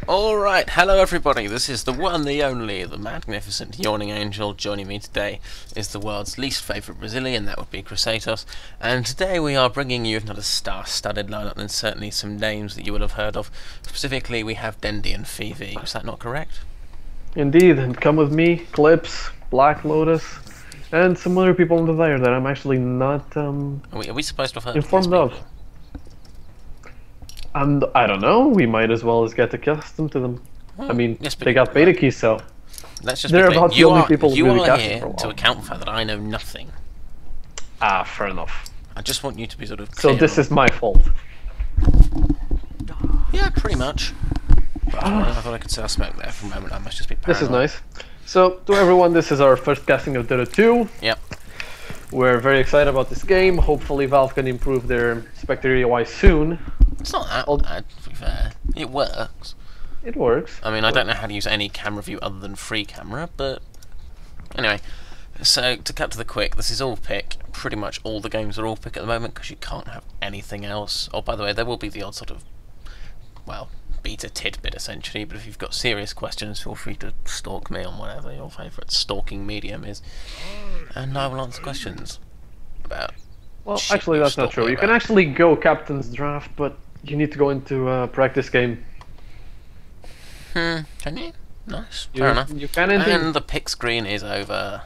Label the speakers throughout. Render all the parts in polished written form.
Speaker 1: Alright, hello everybody, this is the one, the only, the magnificent Yawning Angel. Joining me today is the world's least favourite Brazilian, that would be Crusatos, and today we are bringing you another star-studded lineup and certainly some names that you would have heard of. Specifically, we have Dendi and Phoebe, is that not correct?
Speaker 2: Indeed, and come with me, Clips, Black Lotus, and some other people in the layer that I'm actually not
Speaker 1: Are we supposed to have heard
Speaker 2: informed
Speaker 1: of?
Speaker 2: of. And I don't know, we might as well as get accustomed to them.
Speaker 1: Oh,
Speaker 2: I mean,
Speaker 1: yes, but
Speaker 2: they got beta keys, so
Speaker 1: let's just
Speaker 2: they're
Speaker 1: be clear.
Speaker 2: about the only people
Speaker 1: You
Speaker 2: really
Speaker 1: are
Speaker 2: casting
Speaker 1: here
Speaker 2: for a while.
Speaker 1: to account for that I know nothing.
Speaker 2: Ah, fair enough.
Speaker 1: I just want you to be sort of
Speaker 2: So
Speaker 1: clear
Speaker 2: this
Speaker 1: on-
Speaker 2: is my fault.
Speaker 1: Yeah, pretty much. I thought I could see our smoke there for a moment, I must just be paranoid.
Speaker 2: This is nice. So, to everyone, this is our first casting of Dota 2.
Speaker 1: Yep.
Speaker 2: We're very excited about this game. Hopefully Valve can improve their Spectre UI soon.
Speaker 1: It's not that bad, to be fair. It works.
Speaker 2: It works.
Speaker 1: I mean, I don't know how to use any camera view other than free camera, but anyway. So, to cut to the quick, this is all pick. Pretty much all the games are all pick at the moment, because you can't have anything else. Oh, by the way, there will be the odd sort of, well, beta tidbit, essentially, but if you've got serious questions, feel free to stalk me on whatever your favourite stalking medium is, and I will answer questions about...
Speaker 2: Well,
Speaker 1: shit
Speaker 2: actually,
Speaker 1: you
Speaker 2: that's not
Speaker 1: stalk
Speaker 2: true.
Speaker 1: me
Speaker 2: You can
Speaker 1: about.
Speaker 2: actually go Captain's Draft, but you need to go into a practice game.
Speaker 1: Can you? Nice. Fair enough.
Speaker 2: You can indeed.
Speaker 1: And the pick screen is over.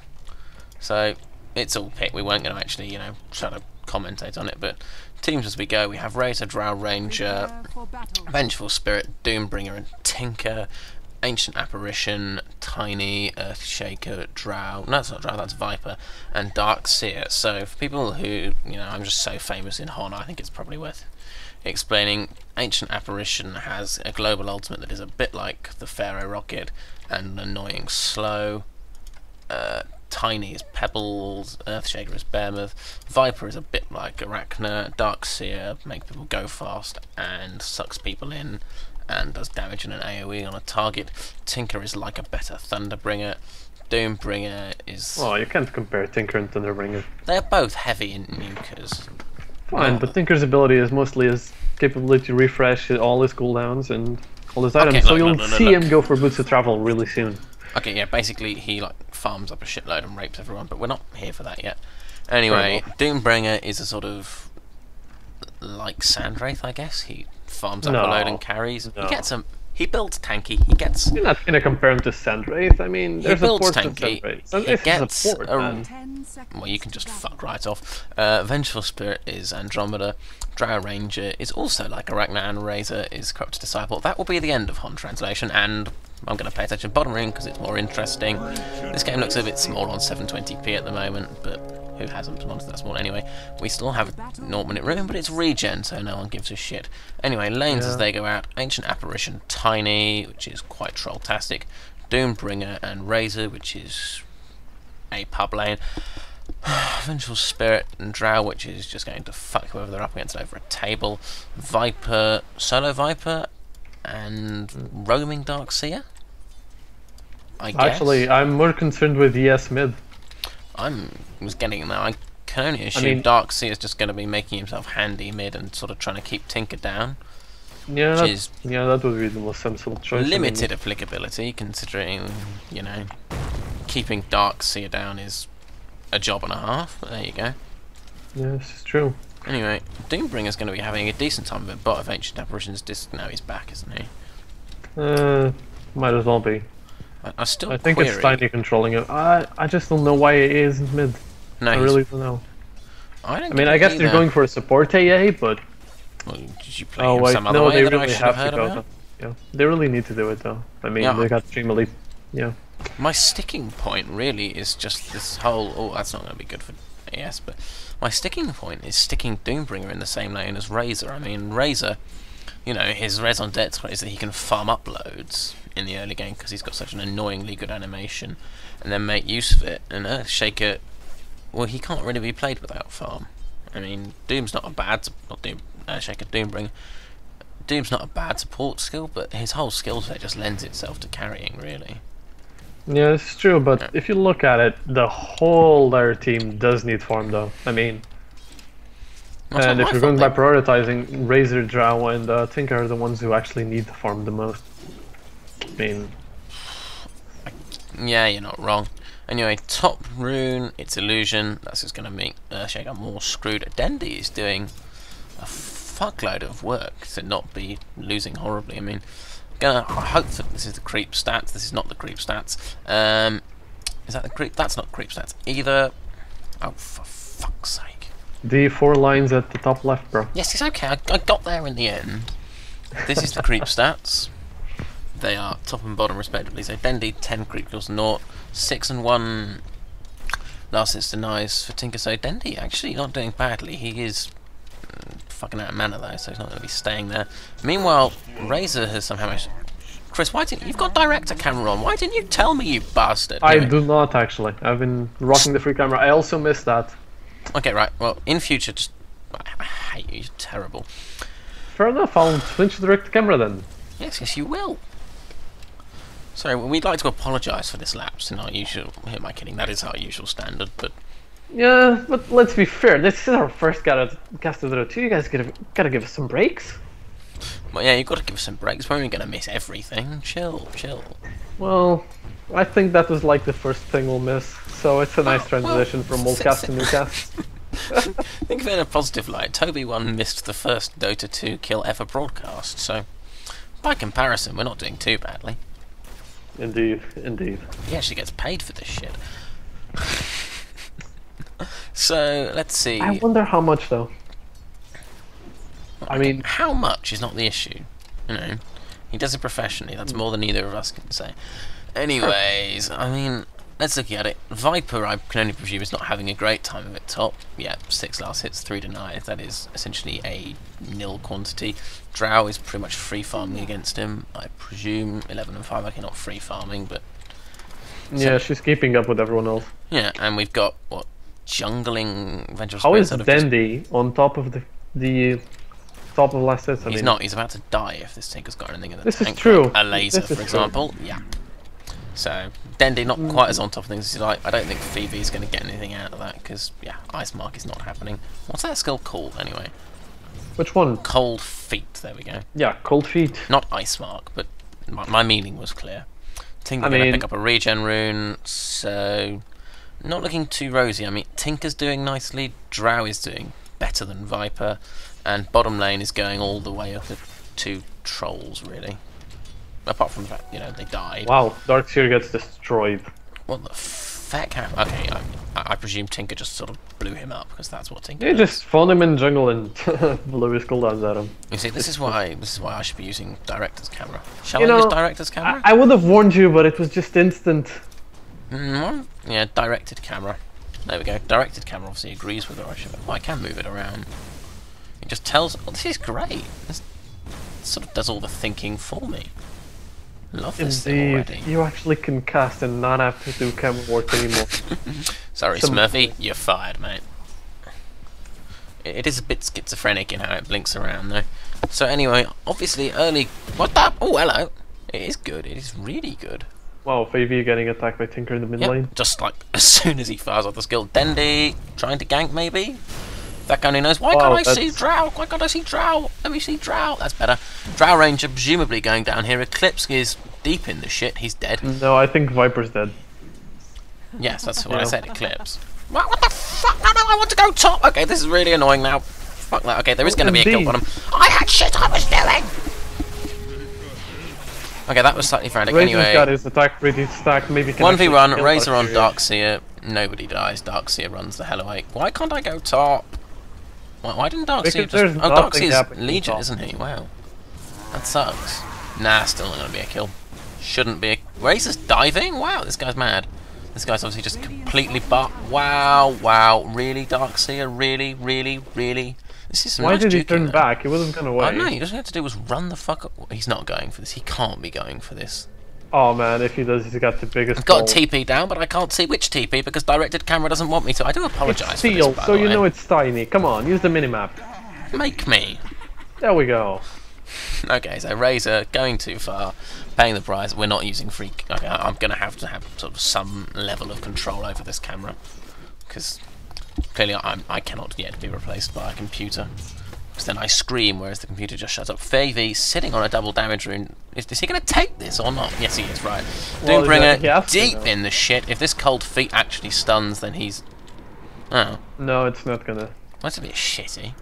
Speaker 1: So, it's all pick. We weren't going to actually, try to commentate on it, but teams as we go, we have Razor, Drow, Ranger, Vengeful Spirit, Doombringer and Tinker, Ancient Apparition, Tiny, Earthshaker, Drow, no that's not Drow, that's Viper, and Dark Seer. So for people who, I'm just so famous in Hon, I think it's probably worth explaining. Ancient Apparition has a global ultimate that is a bit like the Pharaoh Rocket and annoying slow. Tiny is Pebbles, Earthshaker is Behemoth, Viper is a bit like Arachna, Dark Seer makes people go fast and sucks people in and does damage in an AoE on a target. Tinker is like a better Thunderbringer. Doombringer is...
Speaker 2: Oh, you can't compare Tinker and Thunderbringer.
Speaker 1: They're both heavy in nukers.
Speaker 2: Fine, but Tinker's ability is mostly his capability to refresh all his cooldowns and all his items, so you'll see him go for Boots of Travel really soon.
Speaker 1: Okay, yeah, basically he farms up a shitload and rapes everyone, but we're not here for that yet. Anyway, Doombringer is a sort of like Sandwraith, I guess. He farms up a load and carries.
Speaker 2: No.
Speaker 1: He gets he builds tanky. He gets.
Speaker 2: You're not gonna compare him to Sandwraith. I mean, there's
Speaker 1: he builds
Speaker 2: a port
Speaker 1: tanky.
Speaker 2: to
Speaker 1: He
Speaker 2: Sandwraith.
Speaker 1: gets
Speaker 2: Is a port, man.
Speaker 1: well, you can just fuck right off. Vengeful Spirit is Andromeda. Drow Ranger is also like Arachna, and Razor is Corrupted Disciple. That will be the end of Hon translation, and I'm going to pay attention to bottom ring because it's more interesting. This game looks a bit small on 720p at the moment, but who hasn't wanted that small anyway? We still have a 0-minute room, but it's regen, so no one gives a shit. Anyway, lanes as they go out. Ancient Apparition, Tiny, which is quite trolltastic. Doombringer and Razor, which is a pub lane. Vengeful Spirit and Drow, which is just going to fuck whoever they're up against over a table. Viper, Solo Viper, and Roaming Dark Seer? I guess.
Speaker 2: Actually, I'm more concerned with ES mid.
Speaker 1: Was getting there. I can only assume Dark Seer is just going to be making himself handy mid and sort of trying to keep Tinker down.
Speaker 2: Yeah,
Speaker 1: which is
Speaker 2: that would be the most sensible choice.
Speaker 1: limited applicability, considering, keeping Dark Seer down is a job and a half. But there you go.
Speaker 2: Yeah, this is true.
Speaker 1: Anyway, Doombringer's going to be having a decent time of it, but if Ancient Apparition's no, he's back, isn't he?
Speaker 2: Might as well be.
Speaker 1: I still
Speaker 2: I think it's Tiny controlling it. I just don't know why it isn't mid.
Speaker 1: No,
Speaker 2: I really don't know.
Speaker 1: I
Speaker 2: mean, I guess they're going for a support AA, but...
Speaker 1: Well, did you play him some other way
Speaker 2: they
Speaker 1: that I
Speaker 2: really
Speaker 1: should have
Speaker 2: have
Speaker 1: heard
Speaker 2: to go.
Speaker 1: about?
Speaker 2: Yeah, they really need to do it though. I mean, they got Stream Elite. Yeah.
Speaker 1: My sticking point really is just this whole... Oh, that's not going to be good for AS, but... My sticking point is sticking Doombringer in the same lane as Razor. I mean, Razor, his res on death is that he can farm up loads in the early game because he's got such an annoyingly good animation, and then make use of it. And Earthshaker, well, he can't really be played without farm. I mean, Doom's not a bad... Not Doom, Earthshaker, Doombringer. Doom's not a bad support skill, but his whole skill set just lends itself to carrying, really.
Speaker 2: Yeah, it's true, but if you look at it, the whole Lair team does need farm though. I mean, and if you're going by prioritizing, Razor, Drow, and Tinker are the ones who actually need the farm the most. I mean,
Speaker 1: yeah, you're not wrong. Anyway, top rune, it's illusion. That's just going to make Shaker more screwed. Dendi is doing a fuckload of work to not be losing horribly. I mean, I hope that this is the creep stats. This is not the creep stats. Is that the creep? That's not creep stats either. Oh, for fuck's sake.
Speaker 2: the 4 lines at the top left, bro.
Speaker 1: Yes, it's okay. I got there in the end. This is the creep stats. They are top and bottom respectively. So Dendi 10 creep kills, 0, 6 and 1 last hits denies for Tinker. So Dendi actually not doing badly. He is fucking out of mana though, so he's not going to be staying there. Meanwhile, Razor has somehow managed. Chris, why didn't you've got director camera on? Why didn't you tell me, you bastard?
Speaker 2: I do not actually. I've been rocking the free camera. I also missed that.
Speaker 1: Okay, right. Well, in future, just I hate you. You're terrible.
Speaker 2: Fair enough. I'll switch to direct camera then.
Speaker 1: Yes, you will. Sorry, we'd like to apologise for this lapse in our usual. Who am I kidding? That is our usual standard, but
Speaker 2: Yeah, but let's be fair. This is our first cast of Dota 2. You guys gotta give us some breaks.
Speaker 1: well, yeah, you've got to give us some breaks. We're only going to miss everything. Chill.
Speaker 2: Well, I think that was like the first thing we'll miss. So it's a nice transition from old cast to new cast.
Speaker 1: Think of it in a positive light. Toby 1 missed the first Dota 2 kill ever broadcast, so by comparison, we're not doing too badly.
Speaker 2: Indeed.
Speaker 1: He actually gets paid for this shit. So, let's see.
Speaker 2: I wonder how much though. I mean,
Speaker 1: how much is not the issue. You know, he does it professionally. That's more than either of us can say. Anyways, I mean, let's look at it. Viper, I can only presume, is not having a great time of it top. Yeah, 6 last hits, 3 denies. That is essentially a nil quantity. Drow is pretty much free farming against him. I presume 11 and 5. Okay, not free farming, but
Speaker 2: yeah, she's keeping up with everyone else.
Speaker 1: yeah. And we've got what jungling vengeful.
Speaker 2: How is
Speaker 1: Spirit sort of
Speaker 2: Dendi on top of the top of last hits?
Speaker 1: He's not. He's about to die if this Tinker's got anything in the
Speaker 2: This
Speaker 1: tank.
Speaker 2: is true.
Speaker 1: Like a laser,
Speaker 2: This is
Speaker 1: for example. Yeah. So Dendi not quite as on top of things as you like. I don't think Phoebe's going to get anything out of that because yeah, Ice Mark is not happening. What's that skill called anyway?
Speaker 2: Which one?
Speaker 1: Cold Feet. There we go.
Speaker 2: Yeah, cold feet.
Speaker 1: Not Ice Mark, but my meaning was clear. Tinker's going to pick up a regen rune, so not looking too rosy. I mean, Tinker's doing nicely. Drow is doing better than Viper, and bottom lane is going all the way up to 2 trolls really. Apart from the fact, you know, they died.
Speaker 2: Wow, Darkseer gets destroyed.
Speaker 1: What the fuck happened? Okay, I presume Tinker just sort of blew him up because that's what Tinker
Speaker 2: You
Speaker 1: does.
Speaker 2: just found him in jungle and blew his cooldowns at him.
Speaker 1: You see, this is why I should be using director's camera. Shall
Speaker 2: You
Speaker 1: I use
Speaker 2: know,
Speaker 1: director's camera?
Speaker 2: I would have warned you, but it was just instant.
Speaker 1: Yeah, directed camera. There we go. Directed camera obviously agrees with her. Oh, I can move it around. It just tells. Oh, this is great. This sort of does all the thinking for me. Love this thing already.
Speaker 2: You actually can cast and not have to do camera work anymore.
Speaker 1: Sorry, Smurfy, you're fired, mate. It is a bit schizophrenic in how it blinks around, though. So anyway, obviously early. What the? Oh, hello. It is good. It is really good.
Speaker 2: Wow, Phoebe getting attacked by Tinker in the mid lane.
Speaker 1: Just like as soon as he fires off the skill. Dendi trying to gank, maybe. That guy who knows. Why can't I see Drow? Why can't I see Drow? Let me see Drow. That's better. Drow Ranger presumably going down here. Eclipse is deep in the shit. He's dead.
Speaker 2: No, I think Viper's dead.
Speaker 1: Yes, that's what I said. Eclipse. What the fuck? No, I want to go top. Okay, this is really annoying now. Fuck that. Okay, there is going to be a kill bottom. I had shit I was doing. Okay, that was slightly frantic.
Speaker 2: Razor's
Speaker 1: Anyway,
Speaker 2: got his attack pretty stacked. Maybe
Speaker 1: 1v1. Razor on Darkseer. Nobody dies. Darkseer runs the hell away. Why can't I go top? Why didn't Darkseer just... Oh, Darkseer's Legion, isn't he? Wow. That sucks. Nah, still not going to be a kill. Shouldn't be a... Razor's diving? Wow, this guy's mad. This guy's obviously just completely Wow. Really, Darkseer? Really? This is some
Speaker 2: Why
Speaker 1: nice
Speaker 2: did he
Speaker 1: juking,
Speaker 2: turn
Speaker 1: though.
Speaker 2: back? He wasn't gonna wait.
Speaker 1: Oh, no, he just had to do was run the fuck up. He's not going for this. He can't be going for this.
Speaker 2: Oh man, if he does, he's got the biggest.
Speaker 1: I've got
Speaker 2: ball.
Speaker 1: TP down, but I can't see which TP because directed camera doesn't want me to. I do apologise
Speaker 2: It's
Speaker 1: for this,
Speaker 2: steel,
Speaker 1: by
Speaker 2: so
Speaker 1: the
Speaker 2: you
Speaker 1: way.
Speaker 2: know it's tiny. Come on, use the minimap.
Speaker 1: Make me.
Speaker 2: There we go.
Speaker 1: Okay, so Razor going too far, paying the price. We're not using free. Okay, I'm going to have sort of some level of control over this camera because clearly I cannot yet be replaced by a computer. Because then I scream, whereas the computer just shuts up. Favy sitting on a double damage rune. Is he going to take this or not? Yes, he is, right.
Speaker 2: Well,
Speaker 1: Doombringer deep in the shit. If this cold feet actually stuns, then he's... Oh.
Speaker 2: No, it's not gonna.
Speaker 1: That's a bit shitty.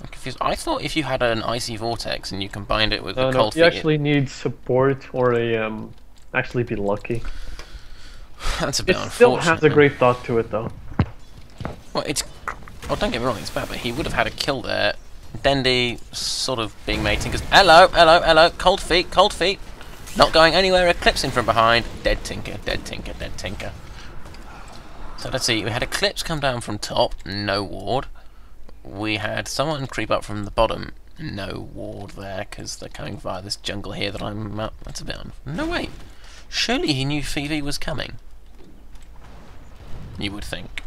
Speaker 1: I'm confused. I thought if you had an icy vortex and you combined it with the cold feet...
Speaker 2: You actually need support or a, actually be lucky.
Speaker 1: That's a bit unfortunate.
Speaker 2: It still has a great dot to it, though.
Speaker 1: Well, it's... Well, don't get me wrong, it's bad, but he would have had a kill there. Dendi sort of being mating, because... Hello, hello, hello, cold feet, cold feet. Not going anywhere, eclipsing from behind. Dead Tinker, dead Tinker, dead Tinker. So let's see, we had Eclipse come down from top, no ward. We had someone creep up from the bottom, no ward there, because they're coming via this jungle here that I'm up. That's a bit on. No, wait. Surely he knew Phoebe was coming. You would think.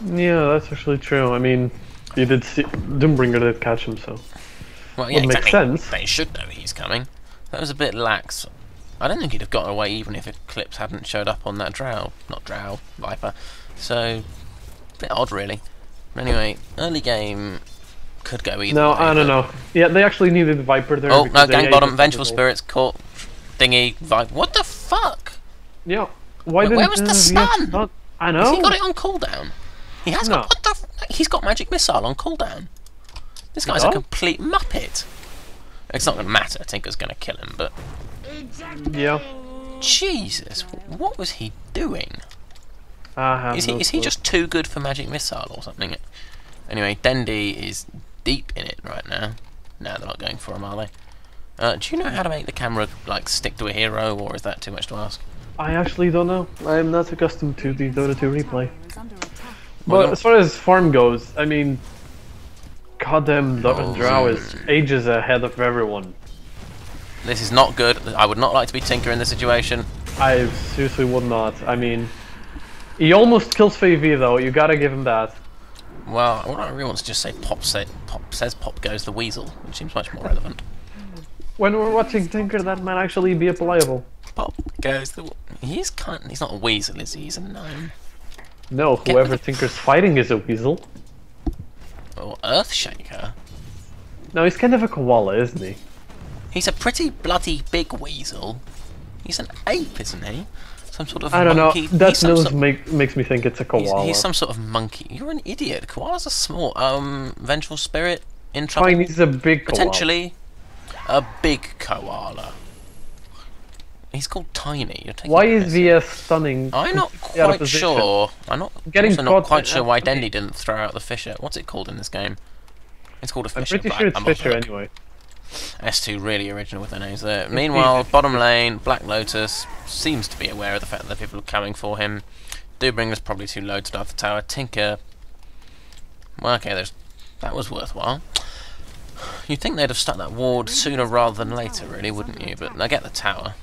Speaker 2: Yeah, that's actually true. I mean, you did see Doombringer did catch him, so.
Speaker 1: Well, yeah,
Speaker 2: would make sense.
Speaker 1: They should know he's coming. That was a bit lax. I don't think he'd have gotten away even if Eclipse hadn't showed up on that drow. Not drow, Viper. So, a bit odd, really. Anyway, early game could go either way.
Speaker 2: I don't know. Yeah, they actually needed Viper there.
Speaker 1: Oh, no, gang bottom, Vengeful Spirits caught Thingy, Viper. What the fuck?
Speaker 2: Yeah. Where
Speaker 1: was the stun?
Speaker 2: I know.
Speaker 1: He got it on cooldown. He has got... What the he's got Magic Missile on cooldown. This guy's a complete muppet. It's not going to matter. Tinker's going to kill him, but...
Speaker 2: Yeah.
Speaker 1: Jesus, what was he doing? Is he just too good for Magic Missile or something? Anyway, Dendi is deep in it right now. No, they're not going for him, are they? Do you know how to make the camera like stick to a hero, or is that too much to ask?
Speaker 2: I actually don't know. I'm not accustomed to the Dota 2 replay. But as far as farm goes, I mean, goddamn Drow is ages ahead of everyone.
Speaker 1: This is not good. I would not like to be Tinker in this situation.
Speaker 2: I seriously would not. I mean, he almost kills Favy though. You gotta give him that.
Speaker 1: Well, what I really want to just say, Pop says Pop goes the Weasel, which seems much more relevant.
Speaker 2: When we're watching Tinker, that might actually be applicable.
Speaker 1: Pop goes the... He's not a Weasel, is he? He's a gnome.
Speaker 2: No, whoever Tinker's fighting is a Weasel.
Speaker 1: Or Earthshaker.
Speaker 2: No, he's kind of a koala, isn't he?
Speaker 1: He's a pretty bloody big weasel. He's an ape, isn't he? Some sort of
Speaker 2: I don't
Speaker 1: monkey.
Speaker 2: know. That nose makes me think it's a koala.
Speaker 1: He's some sort of monkey. You're an idiot. Koalas are small. Vengeful Spirit in trouble.
Speaker 2: Fine, he's a big koala.
Speaker 1: Potentially a big koala. He's called Tiny. You're taking
Speaker 2: Why is VS stunning?
Speaker 1: I'm not quite sure. I'm not quite sure why Dendi didn't throw out the Fisher. What's it called in this game? It's called a Fisher.
Speaker 2: I'm pretty sure it's Fisher anyway.
Speaker 1: S2 really original with their names there. Meanwhile, bottom lane, Black Lotus seems to be aware of the fact that people are coming for him. Doombringer's probably too low to dive the tower. Tinker... Well, okay, that was worthwhile. You'd think they'd have stuck that ward sooner rather than later, really, wouldn't you? But I get the tower.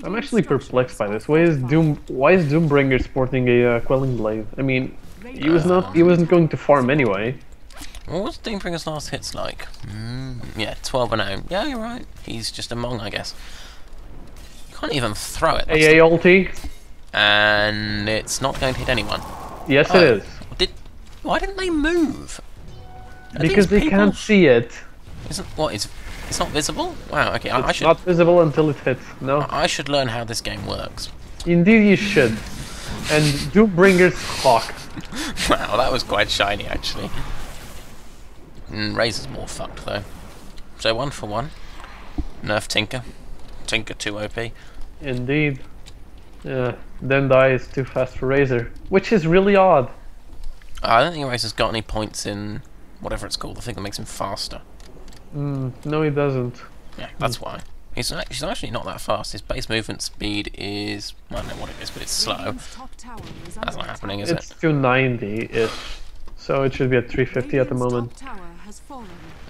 Speaker 2: I'm actually perplexed by this. Why is Doombringer sporting a Quelling Blade? I mean, he wasn't going to farm anyway.
Speaker 1: What was Doombringer's last hits like? Yeah, 12 and 0. Yeah, you're right. He's just a Mong, I guess. You can't even throw it.
Speaker 2: AA ulti.
Speaker 1: And it's not going to hit anyone.
Speaker 2: Yes, it is.
Speaker 1: Why didn't they move?
Speaker 2: Because they can't see it.
Speaker 1: It's not visible? Wow, okay.
Speaker 2: It's not visible until it hits. No.
Speaker 1: I should learn how this game works.
Speaker 2: Indeed you should. And Doombringer's hawk.
Speaker 1: Wow, that was quite shiny, actually. Razor's more fucked though. So 1 for 1. Nerf Tinker. Tinker 2 OP.
Speaker 2: Indeed. Dendi is too fast for Razor, which is really odd.
Speaker 1: I don't think Razor's got any points in whatever it's called, the thing that makes him faster.
Speaker 2: No, he doesn't.
Speaker 1: Yeah, that's why. He's actually not that fast. His base movement speed is... I don't know what it is, but it's slow. That's not happening, is it?
Speaker 2: It's 290-ish. So it should be at 350 at the moment.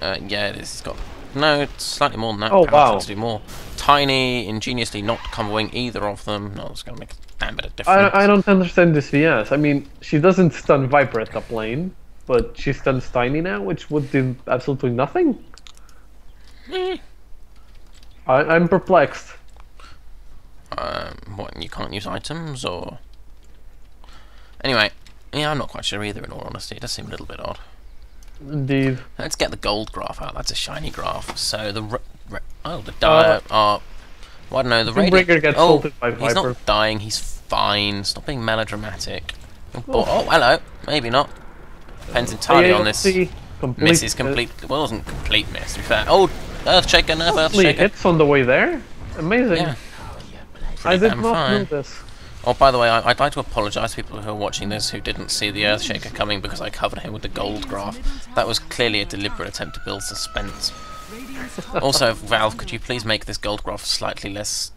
Speaker 1: Yeah, it is. It's got... No, it's slightly more than that.
Speaker 2: Oh, wow.
Speaker 1: To do more. Tiny, ingeniously not comboing either of them. No, it's going to make a damn bit of difference.
Speaker 2: I don't understand this VS. I mean, she doesn't stun Viper at top lane, but she stuns Tiny now, which would do absolutely nothing. I'm perplexed.
Speaker 1: What, you can't use items, or... Anyway, yeah, I'm not quite sure either, in all honesty. It does seem a little bit odd.
Speaker 2: Indeed.
Speaker 1: Let's get the gold graph out. That's a shiny graph. So the the dire are. Well, I don't know. The
Speaker 2: Breaker gets salted by Viper.
Speaker 1: He's not dying. He's fine. Stop being melodramatic. Oh, hello. Maybe not. Depends entirely on this. Miss is complete. Well, it wasn't complete miss. To be fair. Oh, Earthshaker, nerf Earthshaker.
Speaker 2: Hits on the way there. Amazing.
Speaker 1: Yeah.
Speaker 2: I did not know this.
Speaker 1: Oh, by the way, I'd like to apologise to people who are watching this who didn't see the Earthshaker coming because I covered him with the gold graph. That was clearly a deliberate attempt to build suspense. Also, Valve, could you please make this gold graph slightly less,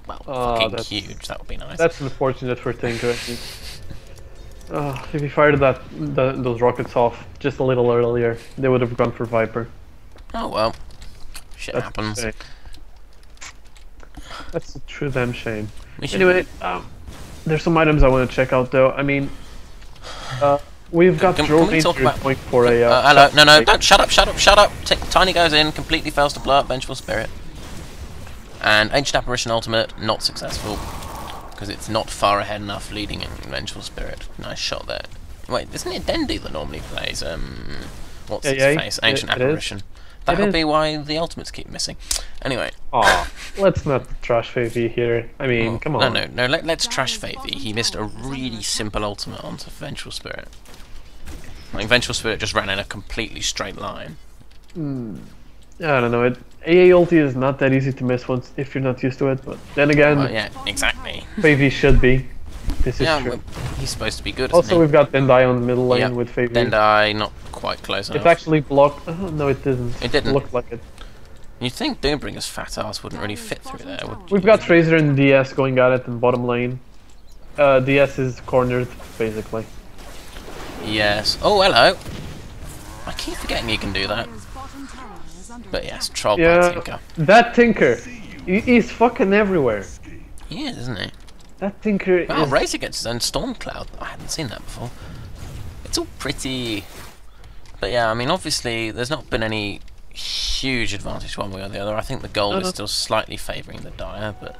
Speaker 1: well, fucking huge? That would be nice.
Speaker 2: That's unfortunate for Tinker. If he fired those rockets off just a little earlier, they would have gone for Viper.
Speaker 1: Oh well, shit happens.
Speaker 2: That's a true damn shame. Anyway, there's some items I want to check out though. I mean, we've got drone rangers going for a.
Speaker 1: Hello, no, don't shut up. Tiny goes in, completely fails to blow up Vengeful Spirit, and Ancient Apparition ultimate not successful because it's not far ahead enough, leading in Vengeful Spirit. Nice shot there. Wait, isn't it Dendi that normally plays? What's his face? Ancient Apparition. That could be why the ultimates keep missing. Anyway.
Speaker 2: Aw, let's not trash Favy here. I mean, come on.
Speaker 1: No, let's trash Favy. He missed a really simple ultimate onto Vengeful Spirit. Like, Vengeful Spirit just ran in a completely straight line.
Speaker 2: I don't know. AA ulti is not that easy to miss once if you're not used to it, but then again...
Speaker 1: yeah, exactly.
Speaker 2: Favy should be. This is true.
Speaker 1: Well, he's supposed to be good,
Speaker 2: Also, we've got Dendi on the middle lane with Favy.
Speaker 1: Dendi, not quite close enough.
Speaker 2: It's actually blocked. Oh, no, it didn't.
Speaker 1: It didn't.
Speaker 2: It looked like it.
Speaker 1: You'd think Doombringer's fat ass wouldn't really fit through there, would
Speaker 2: We've got Tracer and DS going at it in bottom lane. DS is cornered, basically.
Speaker 1: Yes. Oh, hello. I keep forgetting you can do that. But yes, troll by Tinker.
Speaker 2: That Tinker, he's fucking everywhere.
Speaker 1: He is, isn't he?
Speaker 2: That Tinker
Speaker 1: is... Razor gets his own Storm Cloud. I hadn't seen that before. It's all pretty... But yeah, I mean, obviously, there's not been any huge advantage one way or the other. I think the gold is still slightly favouring the Dire, but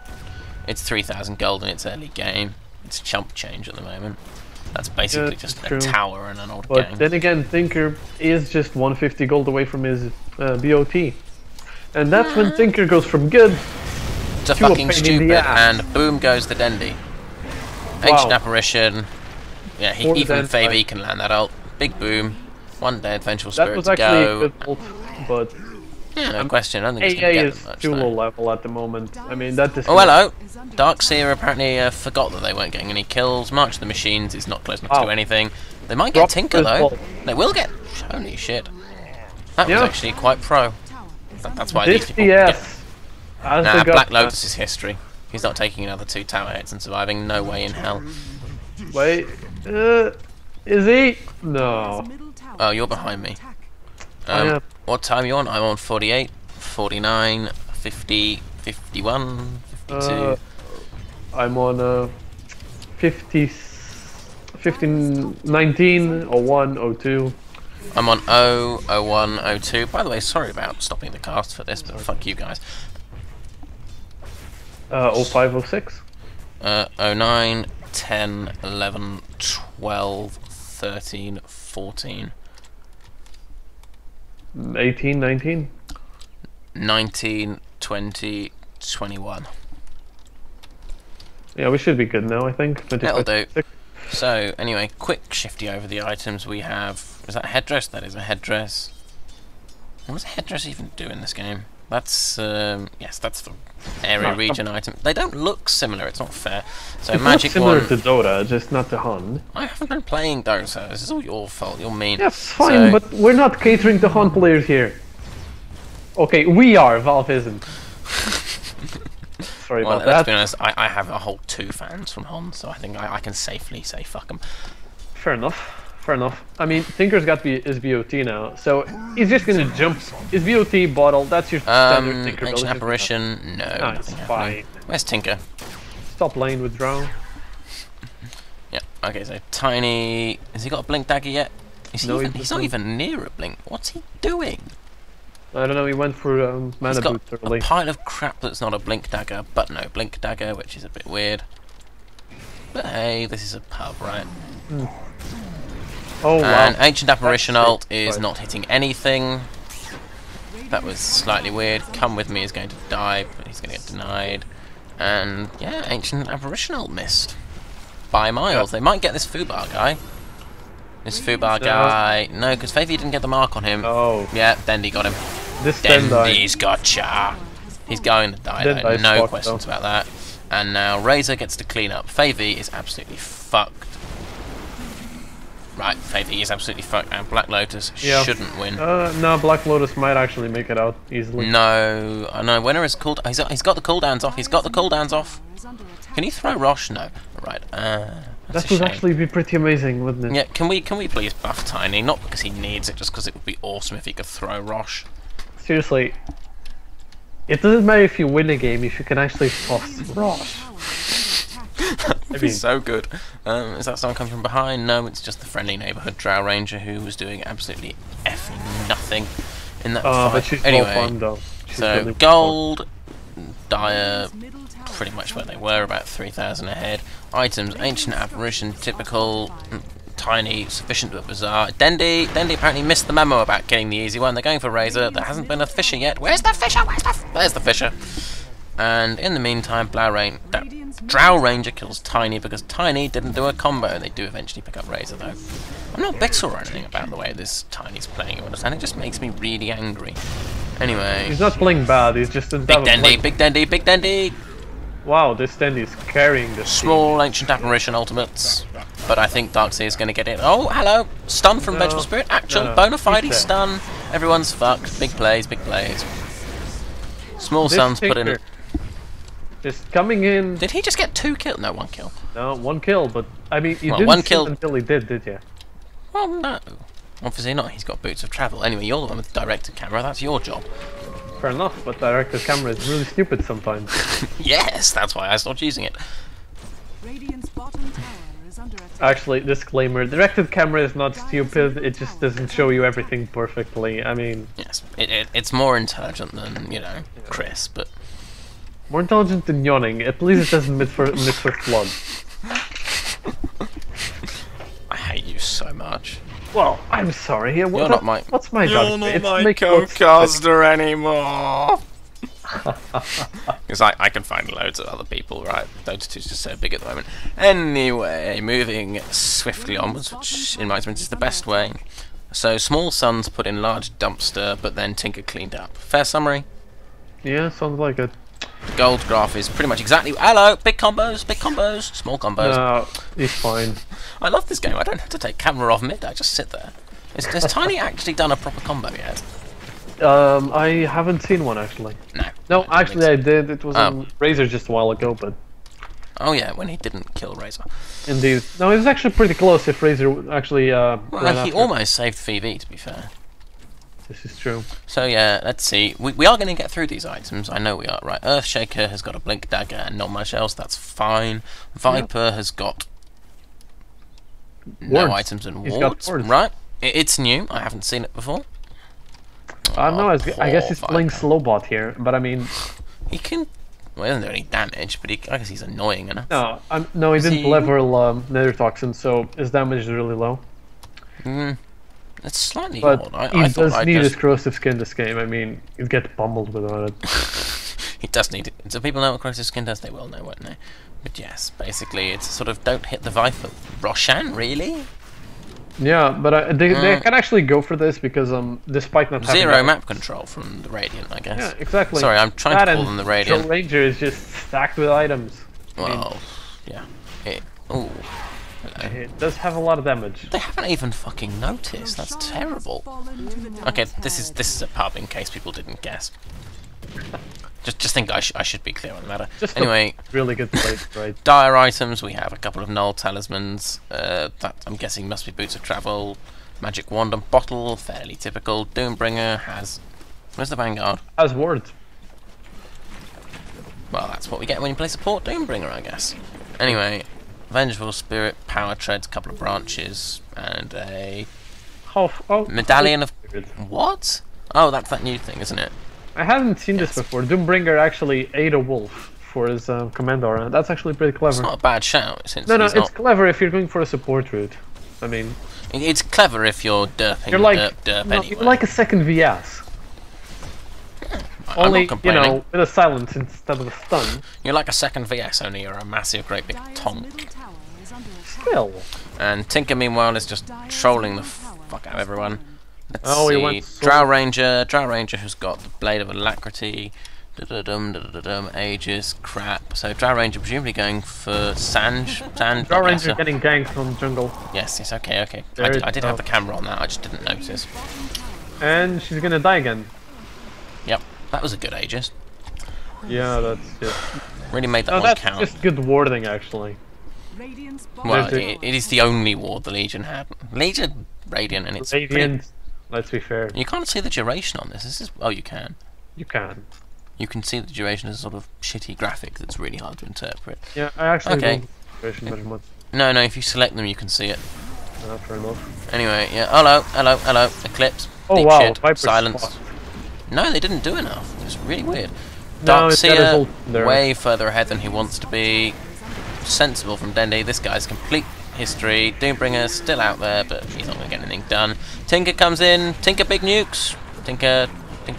Speaker 1: it's 3,000 gold in its early game. It's chump change at the moment. That's basically just a tower and an old gang.
Speaker 2: But then again, Tinker is just 150 gold away from his BOT. And that's when Tinker goes from good
Speaker 1: to fucking stupid, and boom goes the Dendi. Ancient Apparition. Yeah, even Favy can land that ult. Big boom. One dead, Vengeful Spirit to go.
Speaker 2: That was actually a good ult, but...
Speaker 1: Yeah, no question. I don't think it's
Speaker 2: going
Speaker 1: to
Speaker 2: get
Speaker 1: is
Speaker 2: much, too low level at the moment. I mean, that is...
Speaker 1: Oh, hello! Darkseer apparently forgot that they weren't getting any kills. March of the Machines is not close enough to do anything. They might get Tinker, though. They will get... Holy shit. That was actually quite pro. That's why these people get... Nah, Black Lotus is history. He's not taking another 2 tower hits and surviving. No way in hell.
Speaker 2: Wait, is he? No.
Speaker 1: Oh, you're behind me. What time are you on? I'm on 48, 49, 50, 51, 52.
Speaker 2: I'm on 50, 15, 19, 01, 02.
Speaker 1: I'm on 0, 01, 02. By the way, sorry about stopping the cast for this, but fuck you guys.
Speaker 2: 05, 06.
Speaker 1: 09, 10, 11, 12, 13, 14.
Speaker 2: 18, 19?
Speaker 1: 19, 20, 21.
Speaker 2: Yeah, we should be good now, I think.
Speaker 1: That'll do. So, anyway, quick shifty over the items we have. Is that a headdress? That is a headdress. What does a headdress even do in this game? That's, yes, that's the area region item. They don't look similar, it's not fair. So
Speaker 2: it's
Speaker 1: Magic
Speaker 2: similar
Speaker 1: Wand...
Speaker 2: to Dota, just not to Hun.
Speaker 1: I haven't been playing Dota, this is all your fault, you're mean.
Speaker 2: Yeah, fine, but we're not catering to Hun players here. Okay, we are, Valve isn't. Sorry about that.
Speaker 1: Let's be honest, I have a whole 2 fans from Hun, so I think I can safely say fuck them.
Speaker 2: Fair enough. Fair enough. I mean, Tinker's got his BOT now, so he's just gonna jump. His BOT bottle, that's your standard Tinker
Speaker 1: Ancient Apparition, no, nothing happening. Where's Tinker?
Speaker 2: Stop lane with Drow.
Speaker 1: Yeah, okay, so Tiny... Has he got a Blink Dagger yet? He's not even near a Blink. What's he doing?
Speaker 2: I don't know, he went for mana boots early.
Speaker 1: A pile of crap that's not a Blink Dagger, but no Blink Dagger, which is a bit weird. But hey, this is a pub, right?
Speaker 2: Oh wow.
Speaker 1: And Ancient Apparition
Speaker 2: That's
Speaker 1: ult
Speaker 2: sick.
Speaker 1: is
Speaker 2: Right.
Speaker 1: not hitting anything. That was slightly weird. Come With Me is going to die, but he's going to get denied. And yeah, Ancient Apparition ult missed. By miles. They might get this Fubar guy. This Fubar guy... No, because Favy didn't get the mark on him.
Speaker 2: Oh.
Speaker 1: Yeah, Dendi got him.
Speaker 2: This
Speaker 1: Dendi's gotcha. He's going to die though,
Speaker 2: Dendi's
Speaker 1: no
Speaker 2: fucked,
Speaker 1: questions
Speaker 2: though.
Speaker 1: about that. And now Razor gets to clean up. Favy is absolutely fucked. Right, Favy is absolutely fucked, and Black Lotus shouldn't win.
Speaker 2: No, Black Lotus might actually make it out easily.
Speaker 1: No, winner is called. He's got the cooldowns off. He's got the cooldowns off. Can he throw Rosh? No. Right.
Speaker 2: That would actually be pretty amazing, wouldn't it?
Speaker 1: Yeah. Can we please buff Tiny? Not because he needs it, just because it would be awesome if he could throw Rosh.
Speaker 2: Seriously, it doesn't matter if you win a game if you can actually toss Rosh.
Speaker 1: That'd be so good. Is that someone coming from behind? No, it's just the friendly neighbourhood Drow Ranger who was doing absolutely effing nothing in that fight.
Speaker 2: But she's
Speaker 1: anyway,
Speaker 2: well farmed, though.
Speaker 1: so gold, Dire, pretty much where they were, about 3,000 ahead. Items, Ancient Apparition, typical, Tiny, sufficient but bizarre. Dendi apparently missed the memo about getting the easy one. They're going for Razor. There hasn't been a Fisher yet. Where's the Fisher? There's the Fisher. And in the meantime, Drow Ranger kills Tiny because Tiny didn't do a combo. They do eventually pick up Razor though. I'm not bitter or anything about the way this Tiny's playing, you understand? It just makes me really angry. Anyway.
Speaker 2: He's not playing bad, he's just in
Speaker 1: Big Dendi!
Speaker 2: Wow, this Dendi's carrying this
Speaker 1: Small Ancient Apparition ultimates. But I think Darkseer is going to get it. Oh, hello! Stun from Vengeful Spirit. Actual bona fide stun. Everyone's fucked. Big plays, big plays. Small Suns put in.
Speaker 2: Just coming in.
Speaker 1: Did he just get 2 kills? No, 1 kill.
Speaker 2: No, 1 kill, but I mean, you
Speaker 1: Well,
Speaker 2: didn't
Speaker 1: 1
Speaker 2: see
Speaker 1: kill
Speaker 2: it until he did you?
Speaker 1: Well, no. Obviously not. He's got boots of travel. Anyway, you're the one with the directed camera. That's your job.
Speaker 2: Fair enough, but directed camera is really stupid sometimes.
Speaker 1: Yes, that's why I stopped using it.
Speaker 2: Actually, disclaimer, directed camera is not stupid, it just doesn't show you everything perfectly. I mean...
Speaker 1: Yes, it's more intelligent than, you know, Chris, but...
Speaker 2: More intelligent than yawning, at least it doesn't miss first blood.
Speaker 1: I hate you so much.
Speaker 2: Well, I'm sorry.
Speaker 1: You're not my...
Speaker 2: What's my
Speaker 1: You're
Speaker 2: job?
Speaker 1: not my co-caster anymore! Because I can find loads of other people, right? Dota 2 is just so big at the moment. Anyway, moving swiftly onwards, which in my experience is the best way. So, Small Suns put in large dumpster, but then Tinker cleaned up. Fair summary?
Speaker 2: Yeah, sounds like it.
Speaker 1: The gold graph is pretty much exactly... Hello! Big combos, small combos.
Speaker 2: No, he's fine.
Speaker 1: I love this game. I don't have to take camera off mid, I just sit there. Has Tiny actually done a proper combo yet?
Speaker 2: I haven't seen one actually. No, actually I did. It was on Razor just a while ago, but...
Speaker 1: Oh yeah, when he didn't kill Razor.
Speaker 2: Indeed. No, it was actually pretty close if Razor actually
Speaker 1: well, he almost saved VV, to be fair.
Speaker 2: This is true.
Speaker 1: So yeah, let's see. We are going to get through these items. I know we are. Right, Earthshaker has got a Blink Dagger and not much else. That's fine. Viper has got no items and wards. Right, it's new. I haven't seen it before.
Speaker 2: No, I guess he's playing Slowbot here, but I mean...
Speaker 1: He can... Well, he doesn't do any damage, but I guess he's annoying enough.
Speaker 2: No, he didn't level Nether Toxin, so his damage is really low.
Speaker 1: It's slightly
Speaker 2: odd.
Speaker 1: I
Speaker 2: does need his corrosive skin this game. I mean, he'd get pummeled without it.
Speaker 1: He does need it. So people know what corrosive skin does? They will know, won't they? But yes, basically it's sort of don't hit the Viper. Roshan, really?
Speaker 2: Yeah, but they can actually go for this because despite not having
Speaker 1: zero map control from the Radiant, I guess.
Speaker 2: Yeah, exactly.
Speaker 1: Sorry, I'm trying to call them the Radiant.
Speaker 2: Drow Ranger is just stacked with items.
Speaker 1: Well, yeah. Ooh.
Speaker 2: It does have a lot of damage.
Speaker 1: They haven't even fucking noticed. That's terrible. Okay, this is a pub in case people didn't guess. Just think I should be clear on the matter.
Speaker 2: Just
Speaker 1: anyway,
Speaker 2: really good place, right?
Speaker 1: Dire items. We have a couple of null talismans. That I'm guessing must be boots of travel. Magic wand and bottle, fairly typical. Doombringer has. Where's the Vanguard?
Speaker 2: Has wards.
Speaker 1: Well, that's what we get when you play support Doombringer, I guess. Anyway, Vengeful Spirit, Power Treads, a couple of branches, and a medallion of what? Oh, that's that new thing, isn't it?
Speaker 2: I haven't seen this before. Doombringer actually ate a wolf for his command aura. That's actually pretty clever.
Speaker 1: It's not a bad shout. Since
Speaker 2: no, it's clever if you're going for a support route. I mean,
Speaker 1: It's clever if you're derping
Speaker 2: You're like,
Speaker 1: derp
Speaker 2: no,
Speaker 1: anyway.
Speaker 2: you're like a second VS.
Speaker 1: I'm
Speaker 2: Only,
Speaker 1: not complaining.
Speaker 2: you know, with a silence instead of a stun.
Speaker 1: You're like a second VS, only you're a massive, great big tonk.
Speaker 2: Still.
Speaker 1: And Tinker, meanwhile, is just trolling the fuck out of everyone. Let's
Speaker 2: He
Speaker 1: see.
Speaker 2: went so
Speaker 1: Drow Ranger has got the Blade of Alacrity. Aegis, crap. So Drow Ranger presumably going for Sand.
Speaker 2: Drow Ranger getting ganked from jungle.
Speaker 1: Yes, it's okay. I did have the camera on that. I just didn't notice.
Speaker 2: And she's gonna die again.
Speaker 1: Yep, that was a good Aegis.
Speaker 2: Yeah, that's just...
Speaker 1: Really made that
Speaker 2: No,
Speaker 1: one
Speaker 2: that's
Speaker 1: count.
Speaker 2: just good warding, actually.
Speaker 1: Well, it is the only ward the Legion had. Legion Radiant, and it's
Speaker 2: Radiant, let's be fair.
Speaker 1: You can't see the duration on this. Oh, you can.
Speaker 2: You can.
Speaker 1: You can see the duration as a sort of shitty graphic that's really hard to interpret.
Speaker 2: Yeah, I actually
Speaker 1: Okay.
Speaker 2: don't duration very much.
Speaker 1: No, if you select them, you can see it.
Speaker 2: Fair enough.
Speaker 1: Anyway, yeah. Hello. Eclipse.
Speaker 2: Oh
Speaker 1: Deep
Speaker 2: wow,
Speaker 1: shit.
Speaker 2: Viper's
Speaker 1: Silence.
Speaker 2: fucked.
Speaker 1: No, they didn't do enough. It's really weird.
Speaker 2: No, it's got his
Speaker 1: Darkseer,
Speaker 2: ult there.
Speaker 1: way further ahead than he wants to be. Sensible from Dendi. This guy's complete history. Doombringer's still out there, but he's not going to get anything done. Tinker comes in. Tinker big nukes. Tinker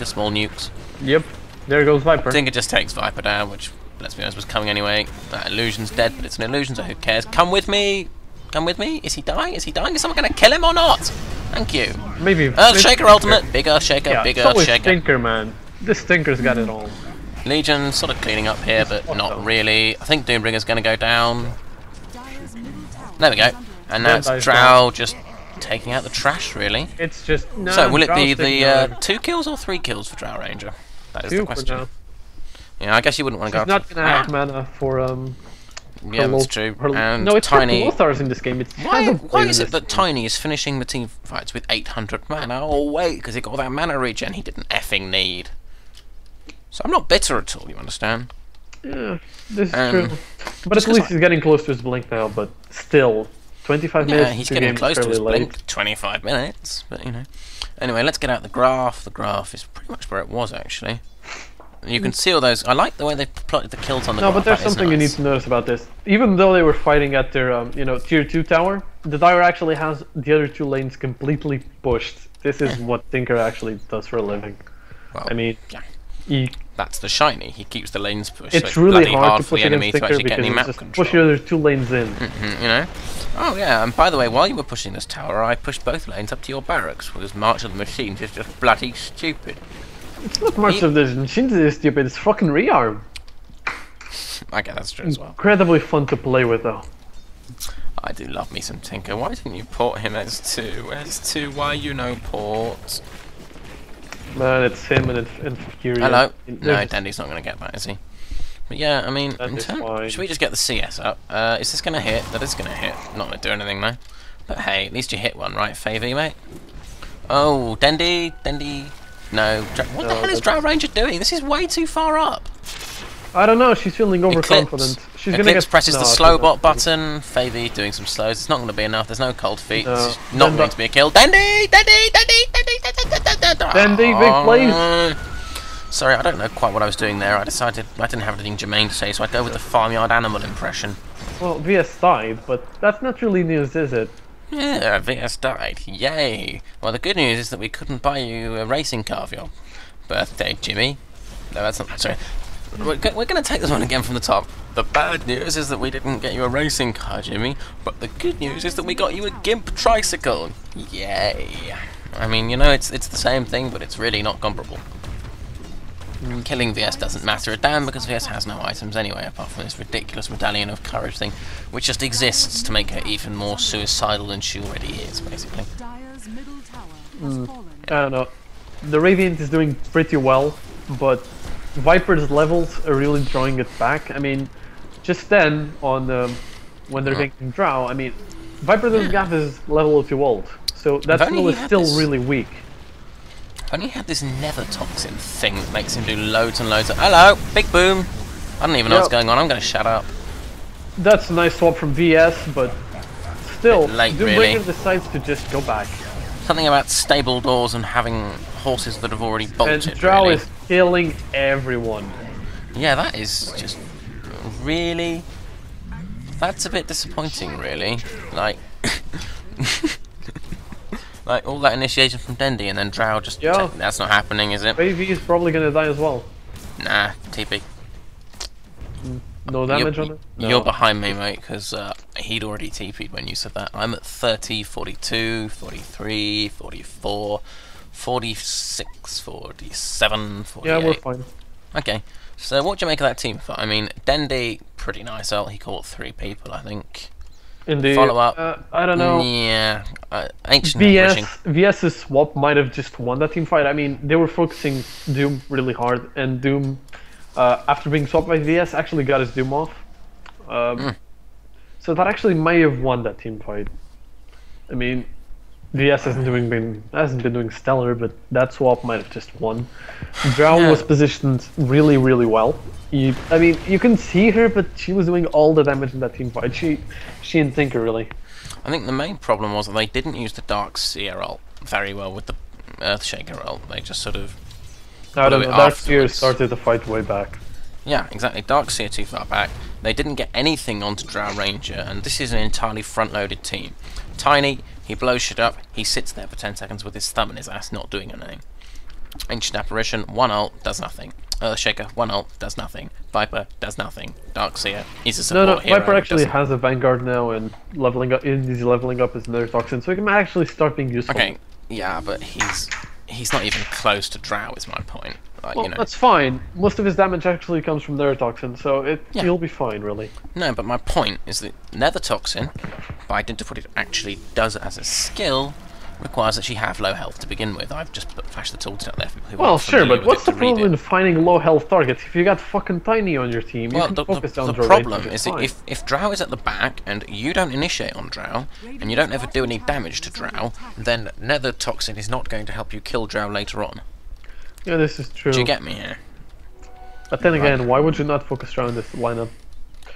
Speaker 1: small nukes.
Speaker 2: Yep, there goes Viper.
Speaker 1: Tinker just takes Viper down, which, let's be honest, was coming anyway. That illusion's dead, but it's an illusion, so who cares? Come with me! Is he dying? Is someone going to kill him or not? Thank you.
Speaker 2: Maybe.
Speaker 1: Earthshaker ultimate. Big Earthshaker,
Speaker 2: Yeah,
Speaker 1: big
Speaker 2: it's always
Speaker 1: Earthshaker.
Speaker 2: Tinker, man. This Tinker's got it all.
Speaker 1: Legion sort of cleaning up here, but not really. I think Doombringer's going to go down. There we go. And now it's Drow just taking out the trash, really.
Speaker 2: It's just... No,
Speaker 1: So, will it be
Speaker 2: Drow's taking
Speaker 1: the
Speaker 2: over.
Speaker 1: 2 kills or 3 kills for Drow Ranger? That is
Speaker 2: Two
Speaker 1: the
Speaker 2: for
Speaker 1: question.
Speaker 2: now.
Speaker 1: Yeah, I guess you wouldn't want to
Speaker 2: She's
Speaker 1: go up
Speaker 2: not
Speaker 1: to...
Speaker 2: gonna have mana for
Speaker 1: Yeah, that's true. And
Speaker 2: no, it's
Speaker 1: Tiny...
Speaker 2: got Lothars in this game. It's
Speaker 1: Why is it that Tiny is finishing the team fights with 800 mana? Oh wait, because he got that mana regen he didn't effing need. So I'm not bitter at all, you understand?
Speaker 2: Yeah, this is true. But at
Speaker 1: 'cause
Speaker 2: least he's getting close to his blink now. But still, 25 minutes.
Speaker 1: Yeah, he's
Speaker 2: into
Speaker 1: getting
Speaker 2: game is
Speaker 1: close to his
Speaker 2: fairly late.
Speaker 1: blink. 25 minutes, but you know. Anyway, let's get out the graph. The graph is pretty much where it was actually. You can see all those. I like the way they plotted the kills on the
Speaker 2: No,
Speaker 1: graph.
Speaker 2: but there's
Speaker 1: That is
Speaker 2: something you need
Speaker 1: nice.
Speaker 2: to notice about this. Even though they were fighting at their, tier 2 tower, the Dire actually has the other 2 lanes completely pushed. This is what Tinker actually does for a living.
Speaker 1: Well,
Speaker 2: I mean,
Speaker 1: yeah. That's the shiny. He keeps the lanes pushed.
Speaker 2: it's
Speaker 1: so
Speaker 2: really
Speaker 1: bloody
Speaker 2: hard to
Speaker 1: for
Speaker 2: push
Speaker 1: the enemy
Speaker 2: against
Speaker 1: to
Speaker 2: Tinker
Speaker 1: actually get any
Speaker 2: because
Speaker 1: map
Speaker 2: you just
Speaker 1: control.
Speaker 2: push the other 2 lanes in.
Speaker 1: You know. Oh yeah, and by the way, while you were pushing this tower, I pushed both lanes up to your barracks because March of the Machines is just bloody stupid.
Speaker 2: It's not much of this machines is stupid, it's fucking rearm.
Speaker 1: I guess that's true as well.
Speaker 2: Incredibly fun to play with though.
Speaker 1: I do love me some Tinker. Why didn't you port him as 2? As 2, why you no port?
Speaker 2: Man, it's him and Fury.
Speaker 1: Hello? No, Dendi's not going to get that, is he? But yeah, I mean,
Speaker 2: That is fine.
Speaker 1: should we just get the CS up? Is this going to hit? That is going to hit. Not going to do anything though. But hey, at least you hit one, right, Favy, mate? Oh, Dendi. No. What the hell is Drow Ranger doing? This is way too far up.
Speaker 2: I don't know, she's feeling overconfident. She's gonna
Speaker 1: Eclipse
Speaker 2: get...
Speaker 1: presses
Speaker 2: no,
Speaker 1: the
Speaker 2: I
Speaker 1: slow
Speaker 2: think
Speaker 1: bot
Speaker 2: that's-
Speaker 1: button. Favy doing some slows. It's not going to be enough. There's no cold feet.
Speaker 2: No.
Speaker 1: It's not going to be a kill. Dendi!
Speaker 2: Dendi, big plays.
Speaker 1: Sorry, I don't know quite what I was doing there. I decided I didn't have anything germane to say, so I'd go with the farmyard animal impression.
Speaker 2: Well, VS died, but that's not really news, is it?
Speaker 1: Yeah, VS died. Yay! Well, the good news is that we couldn't buy you a racing car for your birthday, Jimmy. No, that's not... Sorry. We're going to take this one again from the top. The bad news is that we didn't get you a racing car, Jimmy. But the good news is that we got you a gimp tricycle. Yay! I mean, you know, it's the same thing, but it's really not comparable. Killing VS doesn't matter a damn because VS has no items anyway, apart from this ridiculous medallion of courage thing, which just exists to make her even more suicidal than she already is, basically.
Speaker 2: I don't know. The Radiant is doing pretty well, but Viper's levels are really drawing it back. I mean, just then, on when they're getting Drow, I mean, Viper doesn't have his level 2 ult, so that skill is still really weak.
Speaker 1: If only he had this nether toxin thing that makes him do loads and loads of... Hello! Big boom! I don't even know what's going on, I'm going to shut up.
Speaker 2: That's a nice swap from VS, but still,
Speaker 1: Late,
Speaker 2: Doombringer
Speaker 1: really.
Speaker 2: decides to just go back.
Speaker 1: Something about stable doors and having horses that have already bolted,
Speaker 2: And Drow
Speaker 1: really.
Speaker 2: is killing everyone.
Speaker 1: Yeah, that is just... Really? That's a bit disappointing, really. Like... Like, all that initiation from Dendi, and then Drow just...
Speaker 2: Yeah.
Speaker 1: That's not happening, is it?
Speaker 2: AV is probably gonna die as well.
Speaker 1: Nah, TP.
Speaker 2: No damage on it? No.
Speaker 1: You're behind me, mate, because he'd already TP'd when you said that. I'm at 30, 42, 43, 44, 46, 47, 48.
Speaker 2: Yeah, we're fine.
Speaker 1: Okay, so what do you make of that team fight? I mean, Dendi, pretty nice ult. He caught 3 people, I think.
Speaker 2: Indeed.
Speaker 1: Follow up.
Speaker 2: I don't know.
Speaker 1: Yeah. Ancient Apparition.
Speaker 2: VS's swap might have just won that team fight. I mean, they were focusing Doom really hard, and Doom, after being swapped by VS, actually got his Doom off. So that actually may have won that team fight. I mean, VS hasn't been doing stellar, but that swap might have just won. Drow was positioned really, really well. I mean, you can see her, but she was doing all the damage in that team fight. She and Tinker, really.
Speaker 1: I think the main problem was that they didn't use the Dark Seer ult very well with the Earthshaker ult. They just sort of...
Speaker 2: I don't know, Dark Seer started the fight way back.
Speaker 1: Yeah, exactly. Dark Seer too far back. They didn't get anything onto Drow Ranger, and this is an entirely front-loaded team. Tiny, he blows shit up, he sits there for 10 seconds with his thumb in his ass, not doing anything. Ancient Apparition, 1 ult, does nothing. Earthshaker, 1 ult, does nothing. Viper, does nothing. Darkseer is a support hero.
Speaker 2: Viper actually has a Vanguard now, and leveling up his Nether Toxin, so he can actually start being useful.
Speaker 1: Okay, yeah, but he's not even close to Drow, is my point. Like,
Speaker 2: well,
Speaker 1: you know.
Speaker 2: That's fine. Most of his damage actually comes from Nether Toxin, so he'll be fine, really.
Speaker 1: No, but my point is that Nether Toxin, by dint of what it actually does as a skill, requires that she have low health to begin with. I've just flashed the tooltip out there for people who
Speaker 2: well, sure, but what's the problem in finding low health targets? If you got fucking Tiny on your team, you can focus down
Speaker 1: the problem is that if Drow is at the back and you don't initiate on Drow, and you don't ever do any damage to Drow, then Nether Toxin is not going to help you kill Drow later on.
Speaker 2: Yeah, this is true.
Speaker 1: Do you get me here?
Speaker 2: But then again, why would you not focus Drow in this lineup?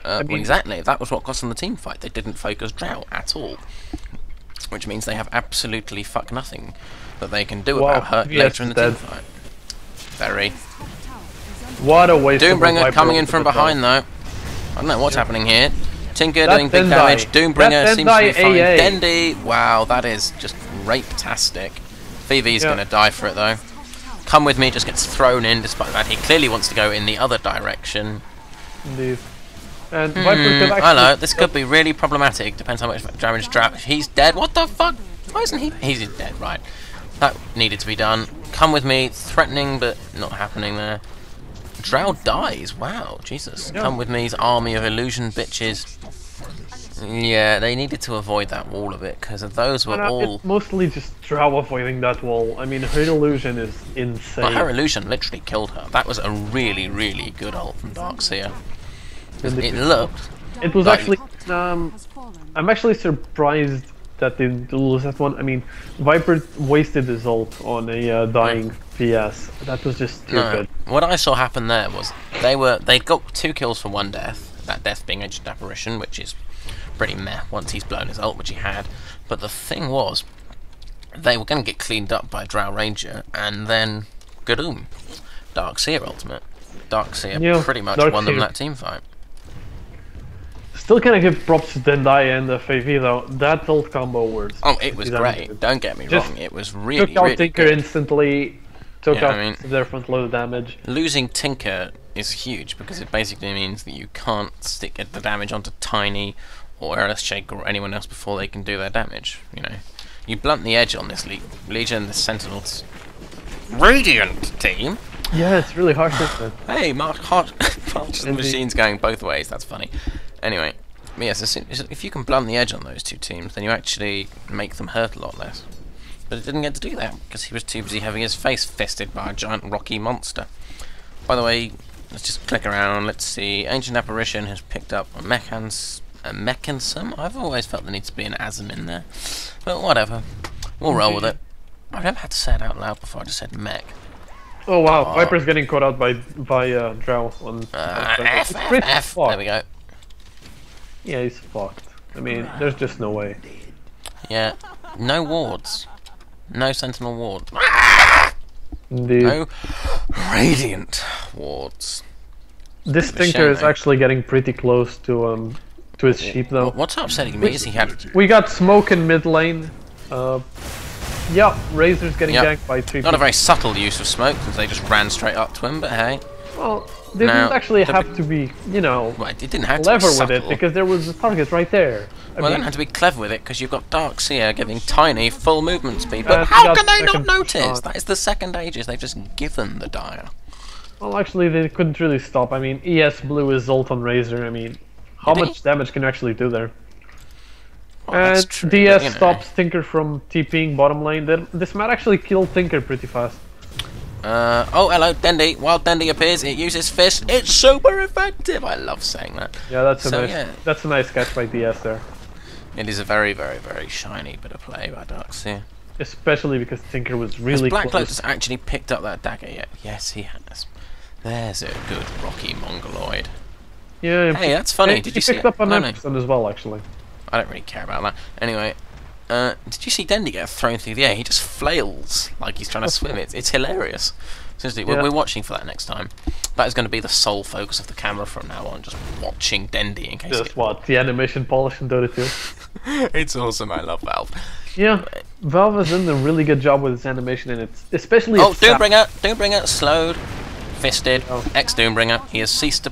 Speaker 1: Well, exactly, that was what cost them the team fight. They didn't focus Drow at all. Which means they have absolutely fuck nothing that they can do about her later in the team fight. Very.
Speaker 2: What a waste.
Speaker 1: Doombringer coming in from behind though. I don't know what's happening here. Tinker doing big damage. Doombringer seems to be fine. Dendi, wow, that is just rape-tastic. Phoebe's gonna die for it though. Come with me just gets thrown in despite that. He clearly wants to go in the other direction.
Speaker 2: Indeed. And Viper could actually...
Speaker 1: I know, this could be really problematic. Depends how much damage Drow... He's dead. What the fuck? Why isn't he... He's dead, right. That needed to be done. Come with me. Threatening, but not happening there. Drow dies. Wow, Jesus. Yeah. Come with me's army of illusion bitches. Yeah, they needed to avoid that wall a bit, because those were all...
Speaker 2: It's mostly just Drow avoiding that wall. I mean, her illusion is insane.
Speaker 1: But her illusion literally killed her. That was a really, really good ult from Darkseer. It looked...
Speaker 2: It was like, actually... I'm actually surprised that they didn't lose that one. I mean, Viper wasted his ult on a dying VS. That was just too good.
Speaker 1: What I saw happen there was they'd got 2 kills for 1 death. That death being Ancient Apparition, which is pretty meh once he's blown his ult, which he had. But the thing was, they were going to get cleaned up by Drow Ranger, and then Gadoom. Darkseer ultimate. Darkseer pretty much won them that team fight.
Speaker 2: Still kind of give props to Dendi and FAV though. That ult combo was...
Speaker 1: Oh, it was great. Don't get me wrong. It was really,
Speaker 2: took out
Speaker 1: really
Speaker 2: Tinker
Speaker 1: good.
Speaker 2: Instantly. Took out their front load damage.
Speaker 1: Losing Tinker is huge because it basically means that you can't stick the damage onto Tiny or Earthshaker or anyone else before they can do their damage. You know, you blunt the edge on this Legion, the Sentinels, Radiant team.
Speaker 2: Yeah, it's really hard to...
Speaker 1: Hey, March the machine's going both ways. That's funny. Anyway, yes, if you can blunt the edge on those 2 teams, then you actually make them hurt a lot less. But it didn't get to do that because he was too busy having his face fisted by a giant rocky monster. By the way, let's just click around. Let's see. Ancient Apparition has picked up a mechanism. I've always felt there needs to be an asm in there, but whatever. We'll roll with it. I've never had to say it out loud before. I just said mech.
Speaker 2: Oh wow, Viper's getting caught out by Drow on...
Speaker 1: F. There we go.
Speaker 2: Yeah, he's fucked. I mean, there's just no way.
Speaker 1: Yeah, no wards. No sentinel ward.
Speaker 2: Indeed.
Speaker 1: No radiant wards.
Speaker 2: This Tinker is actually getting pretty close to his sheep though.
Speaker 1: What's upsetting me is he had...
Speaker 2: We got smoke in mid lane. Yep, Razor's getting ganked by 3
Speaker 1: Not
Speaker 2: people.
Speaker 1: a very subtle use of smoke, since they just ran straight up to him, but hey.
Speaker 2: Well, they didn't actually have to be, you know,
Speaker 1: well, it didn't have
Speaker 2: clever
Speaker 1: to be
Speaker 2: with it, because there was a target right there.
Speaker 1: Well, they don't have to be clever with it, because you've got Darkseer giving Tiny full movement speed. But how can they not notice? That is the second Aegis they've just given the Dire.
Speaker 2: Well, actually, they couldn't really stop. I mean, ES blew his ult on Razor. I mean, how much damage can you actually do there?
Speaker 1: Well,
Speaker 2: and
Speaker 1: true,
Speaker 2: DS
Speaker 1: but, you know.
Speaker 2: stops Tinker from TPing bottom lane. This might actually kill Tinker pretty fast.
Speaker 1: Oh, hello, Dendi. While Dendi appears, it uses Fist. It's super effective. I love saying that.
Speaker 2: Yeah, that's a nice catch by DS there.
Speaker 1: It is a very, very, very shiny bit of play by Darkseer.
Speaker 2: Especially because Tinker was really
Speaker 1: Has Black
Speaker 2: close.
Speaker 1: Lotus actually picked up that dagger yet? Yes, he has. There's a good rocky mongoloid.
Speaker 2: Yeah.
Speaker 1: Hey, that's funny. Did you see
Speaker 2: picked up a
Speaker 1: no,
Speaker 2: 9% as well, actually.
Speaker 1: I don't really care about that. Anyway, did you see Dendi get thrown through the air? He just flails like he's trying to swim. It's hilarious. Seriously, we're watching for that next time. That is going to be the sole focus of the camera from now on, just watching Dendi in case.
Speaker 2: Just what? The animation polish in Dota 2.
Speaker 1: It's awesome. I love Valve.
Speaker 2: Yeah, Valve has done a really good job with its animation, and it's especially.
Speaker 1: Oh, Doombringer, slowed, fisted, ex-Doombringer. He has ceased to.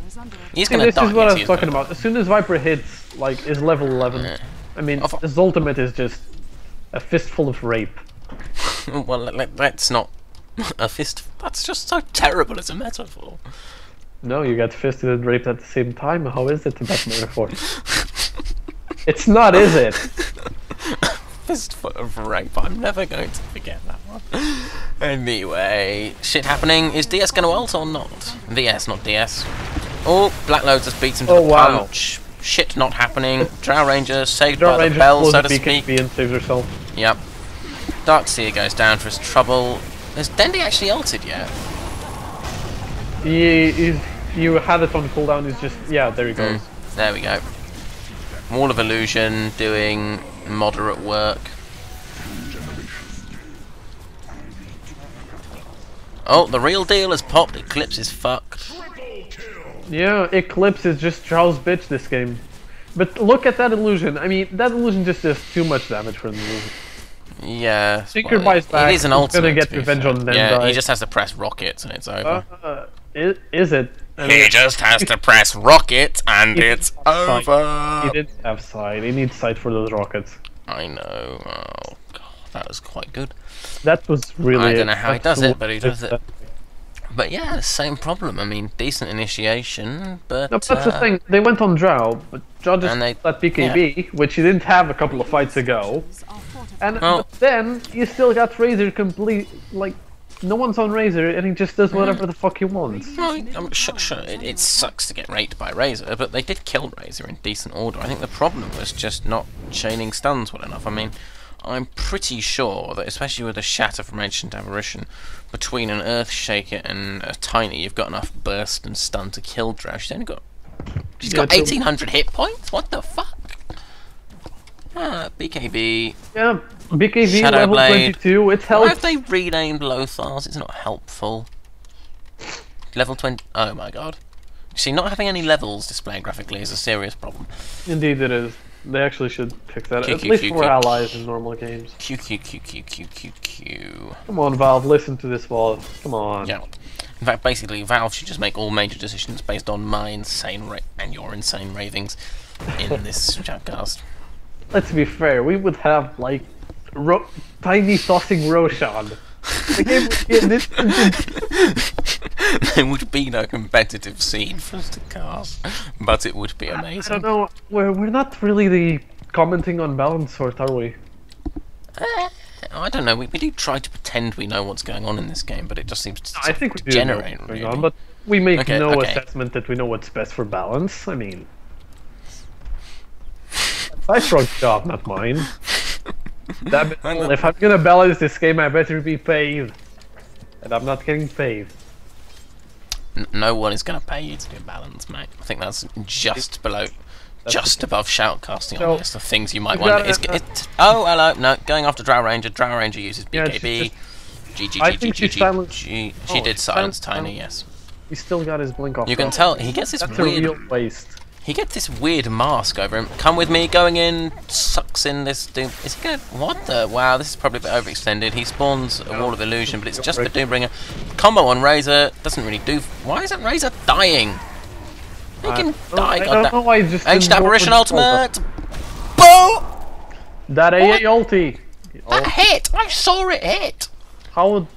Speaker 1: He's going to die.
Speaker 2: This is what I was talking about. As soon as Viper hits, like, is level 11, I mean, his ultimate is just a fistful of rape.
Speaker 1: Well, let's not a fist. That's just so terrible as a metaphor.
Speaker 2: No, you get fisted and raped at the same time. How is it a bad metaphor? It's not, is it?
Speaker 1: Fistful of rape. I'm never going to forget that one. Anyway, shit happening. Is DS going to ult or not? DS, not DS. Oh, Black Lotus beats him to the punch. Shit not happening. Drow Ranger saved by the bell, so to speak.
Speaker 2: And saves herself.
Speaker 1: Yep. Darkseer goes down for his trouble. Has Dendi actually ulted yet?
Speaker 2: You had it on cooldown. He's just there he goes.
Speaker 1: There we go. Wall of Illusion doing moderate work. Oh, the real deal has popped. Eclipse is fucked.
Speaker 2: Yeah, Eclipse is just Drow's bitch this game. But look at that illusion. I mean, that illusion just does too much damage for the illusion.
Speaker 1: Yeah.
Speaker 2: Tinker buys back.
Speaker 1: It is an ultimate.
Speaker 2: Gonna get revenge on Dendi.
Speaker 1: Yeah, he just has to press rockets and it's over.
Speaker 2: Is it?
Speaker 1: He just has to press rocket and it's over.
Speaker 2: He didn't have sight. He needs sight for those rockets.
Speaker 1: I know. Oh god, that was quite good.
Speaker 2: That was really.
Speaker 1: I don't know how he does it, but he does it. But yeah, same problem. I mean, decent initiation, but.
Speaker 2: No, but that's the thing. They went on Drow, but Drow just let BKB, which he didn't have a couple of fights ago. And but then you still got Razor complete, like, no one's on Razor, and he just does whatever the fuck he wants.
Speaker 1: No, I'm sure it sucks to get raped by Razor, but they did kill Razor in decent order. I think the problem was just not chaining stuns well enough. I mean, I'm pretty sure that, especially with a Shatter from Ancient Apparition, between an Earthshaker and a Tiny, you've got enough burst and stun to kill Drow. She's got 1800 hit points? What the fuck? BKB.
Speaker 2: Yeah, BKB
Speaker 1: Shadow
Speaker 2: level
Speaker 1: Blade.
Speaker 2: 22, it's helped.
Speaker 1: Why have they renamed Lothars? It's not helpful. Level 20. Oh my god. See, not having any levels displayed graphically is a serious problem.
Speaker 2: Indeed it is. They actually should fix that, at least for allies in normal games.
Speaker 1: Q.
Speaker 2: Come on, Valve, listen to this wall. Come on.
Speaker 1: Yeah. In fact, basically, Valve should just make all major decisions based on my insane and your insane ravings in this chatcast.
Speaker 2: Let's be fair, we would have, like, tiny tossing Roshan. The game would be
Speaker 1: There would be no competitive scene for us to cast, but it would be amazing.
Speaker 2: I don't know, we're not really commenting on balance sort, are we?
Speaker 1: I don't know, we do try to pretend we know what's going on in this game, but it just seems to
Speaker 2: I think we do
Speaker 1: generate,
Speaker 2: know what's
Speaker 1: really.
Speaker 2: going on, but we make no assessment that we know what's best for balance. I mean, that's Rogue's job, not mine. If I'm gonna balance this game, I better be paid. And I'm not getting paid.
Speaker 1: No one is gonna pay you to do balance, mate. I think that's just below, just above shoutcasting on the list of things you might want. Oh, hello, no, going after Drow Ranger. Drow Ranger uses BKB. She did silence Tiny, yes.
Speaker 2: He still got his blink off.
Speaker 1: You can tell he gets this
Speaker 2: That's
Speaker 1: weird.
Speaker 2: a real waste.
Speaker 1: He gets this weird mask over him. Come with me, going in, sucks in this Doom. Is he going? What the? Wow, this is probably a bit overextended. He spawns a wall of illusion, but it's just the Doombringer. Combo on Razor doesn't really do. Why isn't Razor dying? He can die.
Speaker 2: I don't know why he just
Speaker 1: Ancient Apparition Ultimate. Boom!
Speaker 2: That AA ulti.
Speaker 1: That hit. I saw it hit.
Speaker 2: How would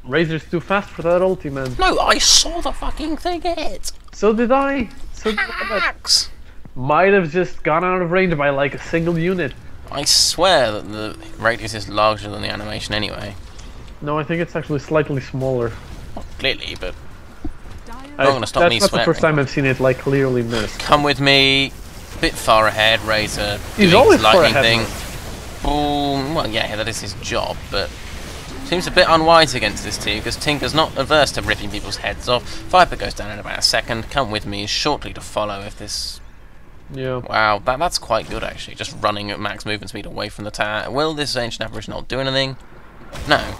Speaker 2: Razor's too fast for that ulti, man?
Speaker 1: No, I saw the fucking thing hit.
Speaker 2: So did I. So
Speaker 1: Hacks.
Speaker 2: Might have just gone out of range by like a single unit.
Speaker 1: I swear that the radius is larger than the animation anyway.
Speaker 2: No, I think it's actually slightly smaller.
Speaker 1: Not clearly, but not gonna stop me
Speaker 2: That's not
Speaker 1: swearing.
Speaker 2: the first time I've seen it like clearly missed.
Speaker 1: Come with me. Bit far ahead, Razor.
Speaker 2: He's
Speaker 1: doing
Speaker 2: always
Speaker 1: his lightning
Speaker 2: far ahead,
Speaker 1: thing. Boom. Well, yeah, that is his job, but seems a bit unwise against this team because Tinker's not averse to ripping people's heads off. Viper goes down in about a second. Come with me is shortly to follow if this.
Speaker 2: Yeah.
Speaker 1: Wow, that's quite good actually. Just running at max movement speed away from the tower. Will this Ancient Apparition not do anything? No.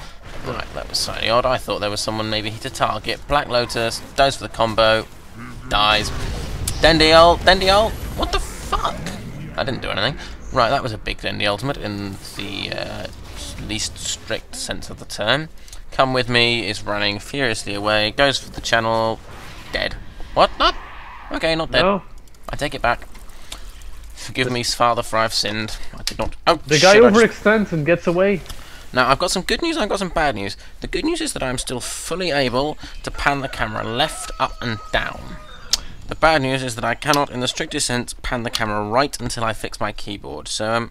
Speaker 1: Right, that was slightly odd. I thought there was someone maybe hit a target. Black Lotus goes for the combo, dies. Dendi ult, Dendi ult. What the fuck? I didn't do anything. Right, that was a big Dendi ultimate in the least strict sense of the term. Come with me is running furiously away. Goes for the channel. Dead. What? Not? Okay, not dead.
Speaker 2: No.
Speaker 1: I take it back. Forgive me, Father, for I've sinned. I did not. Oh,
Speaker 2: The
Speaker 1: shit,
Speaker 2: guy
Speaker 1: I just-
Speaker 2: overextends and gets away.
Speaker 1: Now, I've got some good news and I've got some bad news. The good news is that I'm still fully able to pan the camera left, up and down. The bad news is that I cannot, in the strictest sense, pan the camera right until I fix my keyboard. So,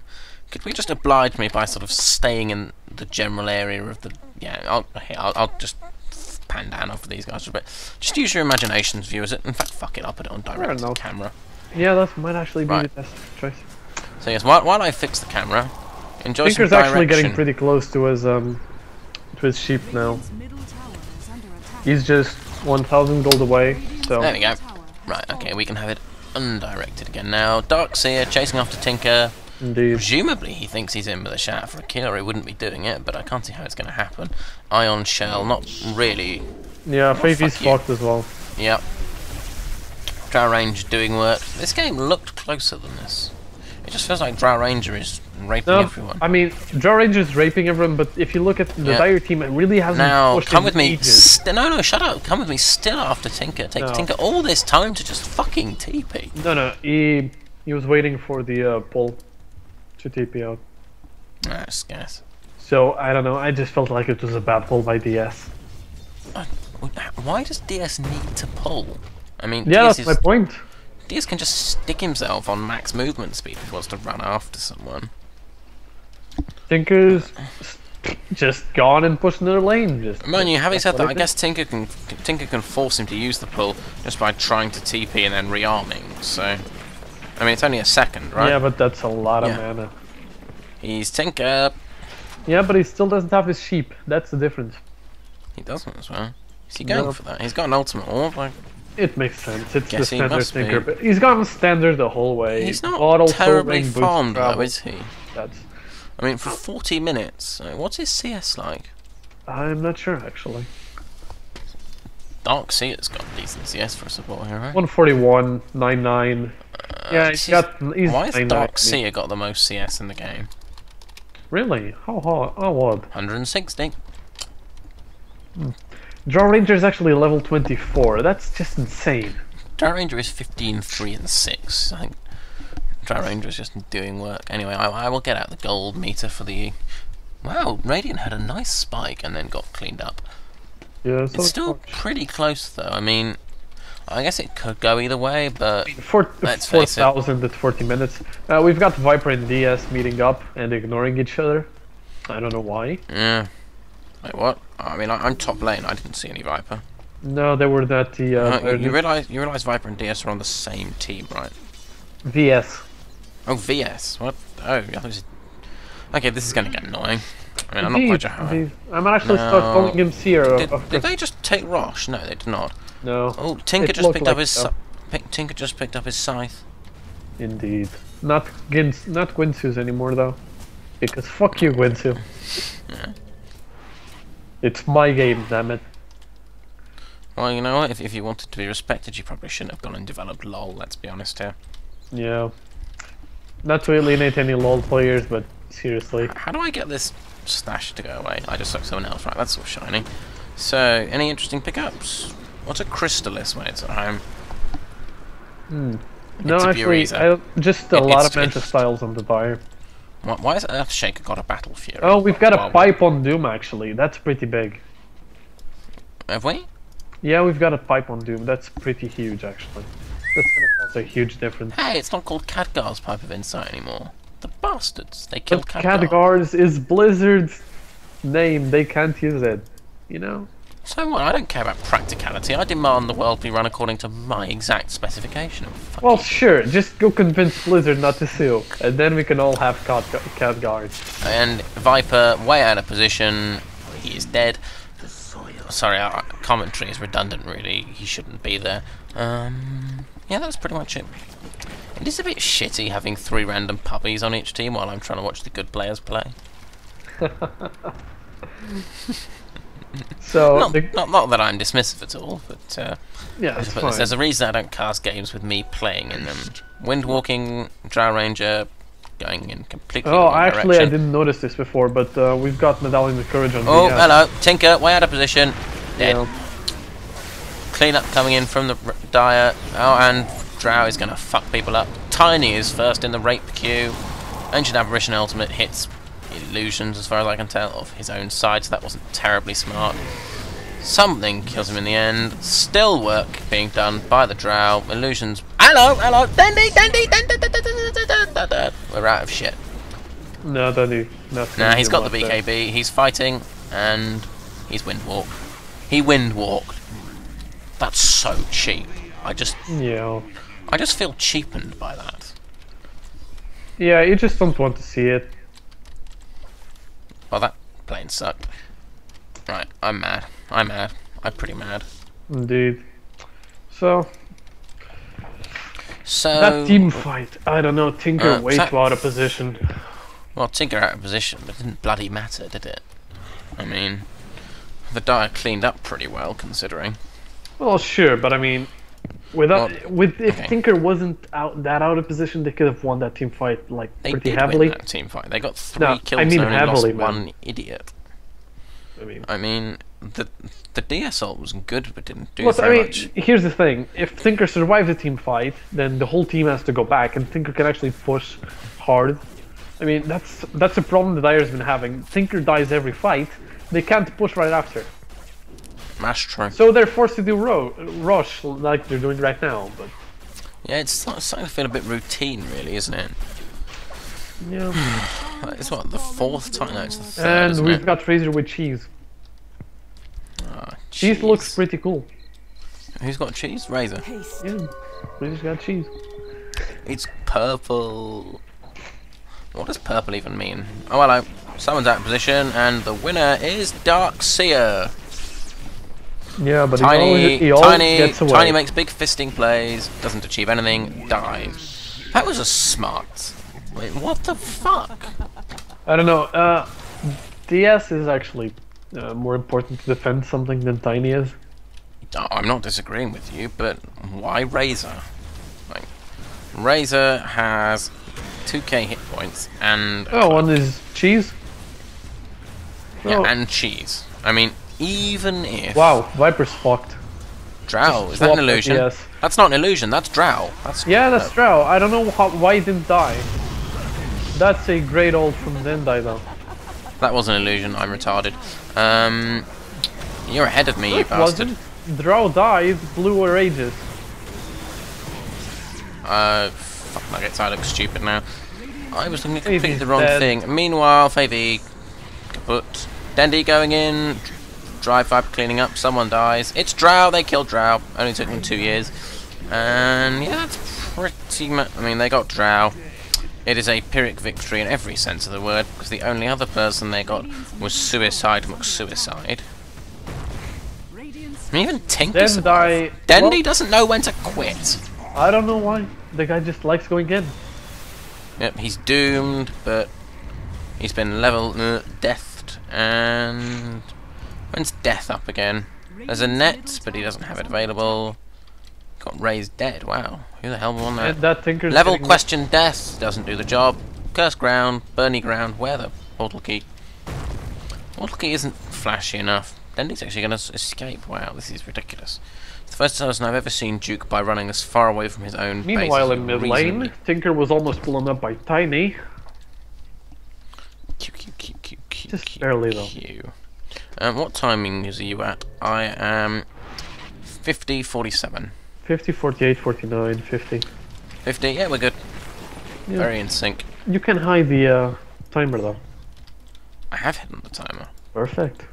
Speaker 1: could we just oblige me by sort of staying in the general area of the... Yeah, I'll just pan down after these guys for a bit. Just use your imaginations, viewers. In fact, fuck it, I'll put it on direct to the camera.
Speaker 2: Yeah, that might actually be the best choice.
Speaker 1: So yes, while I fix the camera, enjoy
Speaker 2: Tinker's
Speaker 1: some
Speaker 2: actually
Speaker 1: direction.
Speaker 2: getting pretty close to his sheep now. He's just 1,000 gold away, so...
Speaker 1: There we go. Right, okay, we can have it undirected again now. Darkseer chasing after Tinker.
Speaker 2: Indeed.
Speaker 1: Presumably he thinks he's in with a shout for a kill or he wouldn't be doing it, but I can't see how it's going to happen. Ion Shell, not really.
Speaker 2: Yeah, Faithy's
Speaker 1: fuck you.
Speaker 2: fucked as well.
Speaker 1: Yep. Drow Ranger doing work. This game looked closer than this. It just feels like Drow Ranger is raping everyone.
Speaker 2: I mean, Drow Ranger's raping everyone, but if you look at the dire team, it really hasn't
Speaker 1: Now,
Speaker 2: pushed
Speaker 1: come
Speaker 2: in
Speaker 1: with me.
Speaker 2: ages.
Speaker 1: No, shut up. Come with me still after Tinker. It takes Tinker all this time to just fucking TP.
Speaker 2: No, he was waiting for the pull to TP out.
Speaker 1: Nah, scarce.
Speaker 2: So, I don't know, I just felt like it was a bad pull by DS.
Speaker 1: Why does DS need to pull? I mean,
Speaker 2: Yeah,
Speaker 1: DS
Speaker 2: that's my point.
Speaker 1: DS can just stick himself on max movement speed if he wants to run after someone.
Speaker 2: Tinker's just gone and pushed another lane.
Speaker 1: Mind you, having said that, I guess Tinker can force him to use the pull just by trying to TP and then rearming. So, I mean, it's only a second, right?
Speaker 2: Yeah, but that's a lot of mana.
Speaker 1: He's Tinker.
Speaker 2: Yeah, but he still doesn't have his sheep. That's the difference.
Speaker 1: He doesn't as well. Is he going for that? He's got an ultimate orb. Like,
Speaker 2: it makes sense. It's the
Speaker 1: guess he
Speaker 2: standard
Speaker 1: must be.
Speaker 2: Tinker. But he's gone standard the whole way.
Speaker 1: He's not
Speaker 2: Auto
Speaker 1: terribly
Speaker 2: soaring, boost
Speaker 1: farmed though,
Speaker 2: travel.
Speaker 1: is he?
Speaker 2: That's.
Speaker 1: I mean, for 40 minutes, what's his CS like?
Speaker 2: I'm not sure actually.
Speaker 1: Darkseer's got decent CS for a support hero.
Speaker 2: 141, 99. Yeah, he's got. He's
Speaker 1: Why has
Speaker 2: 99.
Speaker 1: Darkseer got the most CS in the game?
Speaker 2: Really? How odd?
Speaker 1: 160.
Speaker 2: Drow Ranger is actually level 24. That's just insane.
Speaker 1: Drow Ranger is 15, 3, and 6. I think Drow Ranger is just doing work. Anyway, I will get out the gold meter for the... Wow, Radiant had a nice spike and then got cleaned up.
Speaker 2: Yeah,
Speaker 1: It's still pretty close though. I mean, I guess it could go either way, but let's face it.
Speaker 2: 4,000 at 40 minutes. We've got Viper and DS meeting up and ignoring each other. I don't know why.
Speaker 1: Yeah. Wait, what? I mean, I'm top lane. I didn't see any Viper.
Speaker 2: No, they were at the...
Speaker 1: you realize Viper and DS are on the same team, right?
Speaker 2: VS.
Speaker 1: Oh, VS. What? Oh, I thought it was... Okay, this is going to get annoying. I mean, I'm not quite sure how.
Speaker 2: I might actually start calling him Seer.
Speaker 1: Did they just take Rosh? No, they did not.
Speaker 2: No.
Speaker 1: Oh, Tinker just picked up his... Tinker just picked up his scythe.
Speaker 2: Indeed. Not Gwynsu's anymore, though. Because fuck you, Gwynsu.
Speaker 1: Yeah.
Speaker 2: It's my game, damn it.
Speaker 1: Well, you know what? If you wanted to be respected, you probably shouldn't have gone and developed LOL. Let's be honest here.
Speaker 2: Yeah. Not to alienate any LOL players, but seriously.
Speaker 1: How do I get this stash to go away? I just suck someone else. Right, that's all shiny. So, any interesting pickups? What's a Crystallis when it's at home?
Speaker 2: No, actually, just a lot of Manta styles on the buyer.
Speaker 1: Why has Earthshaker got a Battle Fury?
Speaker 2: Oh, we've got a pipe on Doom, actually. That's pretty big.
Speaker 1: Have we?
Speaker 2: Yeah, we've got a pipe on Doom. That's pretty huge, actually. That's gonna cause a huge difference.
Speaker 1: Hey, it's not called Khadgar's Pipe of Insight anymore. The bastards. They killed Khadgar.
Speaker 2: Khadgar's is Blizzard's name. They can't use it. You know?
Speaker 1: So what? I don't care about practicality. I demand the world be run according to my exact specification.
Speaker 2: Well, sure. Just go convince Blizzard not to sue, and then we can all have Khadgar's.
Speaker 1: And Viper, way out of position. He is dead. Sorry, our commentary is redundant, really. He shouldn't be there. Yeah, that's pretty much it. It is a bit shitty having 3 random puppies on each team while I'm trying to watch the good players play.
Speaker 2: So
Speaker 1: not that I'm dismissive at all, but
Speaker 2: yeah,
Speaker 1: there's a reason I don't cast games with me playing in them. Windwalking, Drow Ranger, going in completely the wrong
Speaker 2: actually,
Speaker 1: direction.
Speaker 2: I didn't notice this before, but we've got Medallion of Courage on the
Speaker 1: hello, Tinker, way out of position, dead.
Speaker 2: Yeah.
Speaker 1: Clean up coming in from the Dire. Oh, and Drow is going to fuck people up. Tiny is first in the rape queue. Ancient Apparition Ultimate hits illusions, as far as I can tell, of his own side, so that wasn't terribly smart. Something kills him in the end. Still work being done by the Drow. Illusions. Hello, Dendi. We're out of shit.
Speaker 2: No, Dendi.
Speaker 1: Nah, he's got the BKB. He's fighting, and he's windwalked. He windwalked. That's so cheap. I just feel cheapened by that.
Speaker 2: Yeah, you just don't want to see it.
Speaker 1: Well, that plane sucked. Right, I'm mad. I'm pretty mad.
Speaker 2: Indeed. So that team fight, I don't know, Tinker way too out of position.
Speaker 1: Well, Tinker out of position, but it didn't bloody matter, did it? I mean, the Dire cleaned up pretty well, considering.
Speaker 2: Well, sure, but I mean, if Tinker wasn't that out of position, they could have won that team fight like pretty heavily.
Speaker 1: Win that team fight. They got 3 kills and only lost 1 idiot. I mean, the DS ult was good, but didn't do very much.
Speaker 2: Here's the thing: if Tinker survives the team fight, then the whole team has to go back, and Tinker can actually push hard. I mean, that's a problem the Dire's been having. Tinker dies every fight; they can't push right after.
Speaker 1: That's true.
Speaker 2: So they're forced to do rush like they're doing right now. But
Speaker 1: yeah, it's starting to feel a bit routine, really, isn't it?
Speaker 2: Yeah.
Speaker 1: It's what, the 4th time? No, it's the 3rd.
Speaker 2: And we've got Razor with cheese.
Speaker 1: Oh,
Speaker 2: cheese looks pretty cool.
Speaker 1: Who's got cheese? Razor.
Speaker 2: Yeah, Razor's got cheese.
Speaker 1: It's purple. What does purple even mean? Oh, hello. Someone's out of position, and the winner is Darkseer.
Speaker 2: Yeah, but he always gets away.
Speaker 1: Tiny makes big fisting plays, doesn't achieve anything, dies. That was a smart. Wait, what the fuck?
Speaker 2: I don't know. DS is actually more important to defend something than Tiny is.
Speaker 1: Oh, I'm not disagreeing with you, but why Razor? Like, Razor has 2k hit points and...
Speaker 2: Oh, one is cheese?
Speaker 1: Yeah, and cheese. I mean, even if...
Speaker 2: Wow, Viper's fucked.
Speaker 1: Drow, is that an illusion?
Speaker 2: Yes.
Speaker 1: That's not an illusion, that's Drow. That's
Speaker 2: Drow. I don't know why he didn't die. That's a great ult from Dendi though.
Speaker 1: That was an illusion, I'm retarded. You're ahead of me, you bastard.
Speaker 2: Drow died, blue rages.
Speaker 1: Fuck nuggets, I look stupid now. I was looking at completely the wrong thing. Meanwhile, Favy kaput. Dendi going in. Drive Viper cleaning up, someone dies. It's Drow, they killed Drow. Only took them 2 years. And yeah, that's pretty much... I mean, they got Drow. It is a Pyrrhic victory in every sense of the word, because the only other person they got was Suicide McSuicide. And even Tinker survived. Dendi doesn't know when to quit.
Speaker 2: I don't know why. The guy just likes going in.
Speaker 1: Yep, he's doomed, but he's been level deathed. And when's death up again? There's a net, but he doesn't have it available. Got Ray's dead. Wow, who the hell won that?
Speaker 2: And that Tinker's
Speaker 1: Level question death doesn't do the job. Cursed ground, Burny ground. Where the portal key? Portal key isn't flashy enough. Dendi's actually going to escape. Wow, this is ridiculous. It's the first person I've ever seen Duke by running as far away from his own base.
Speaker 2: Meanwhile, in mid lane, Tinker was almost blown up by Tiny. Just barely though.
Speaker 1: What timing is you at? I am 50, 47.
Speaker 2: 50, 48, 49, 50.
Speaker 1: 50, yeah, we're good. Yeah. Very in sync.
Speaker 2: You can hide the timer though.
Speaker 1: I have hidden the timer.
Speaker 2: Perfect.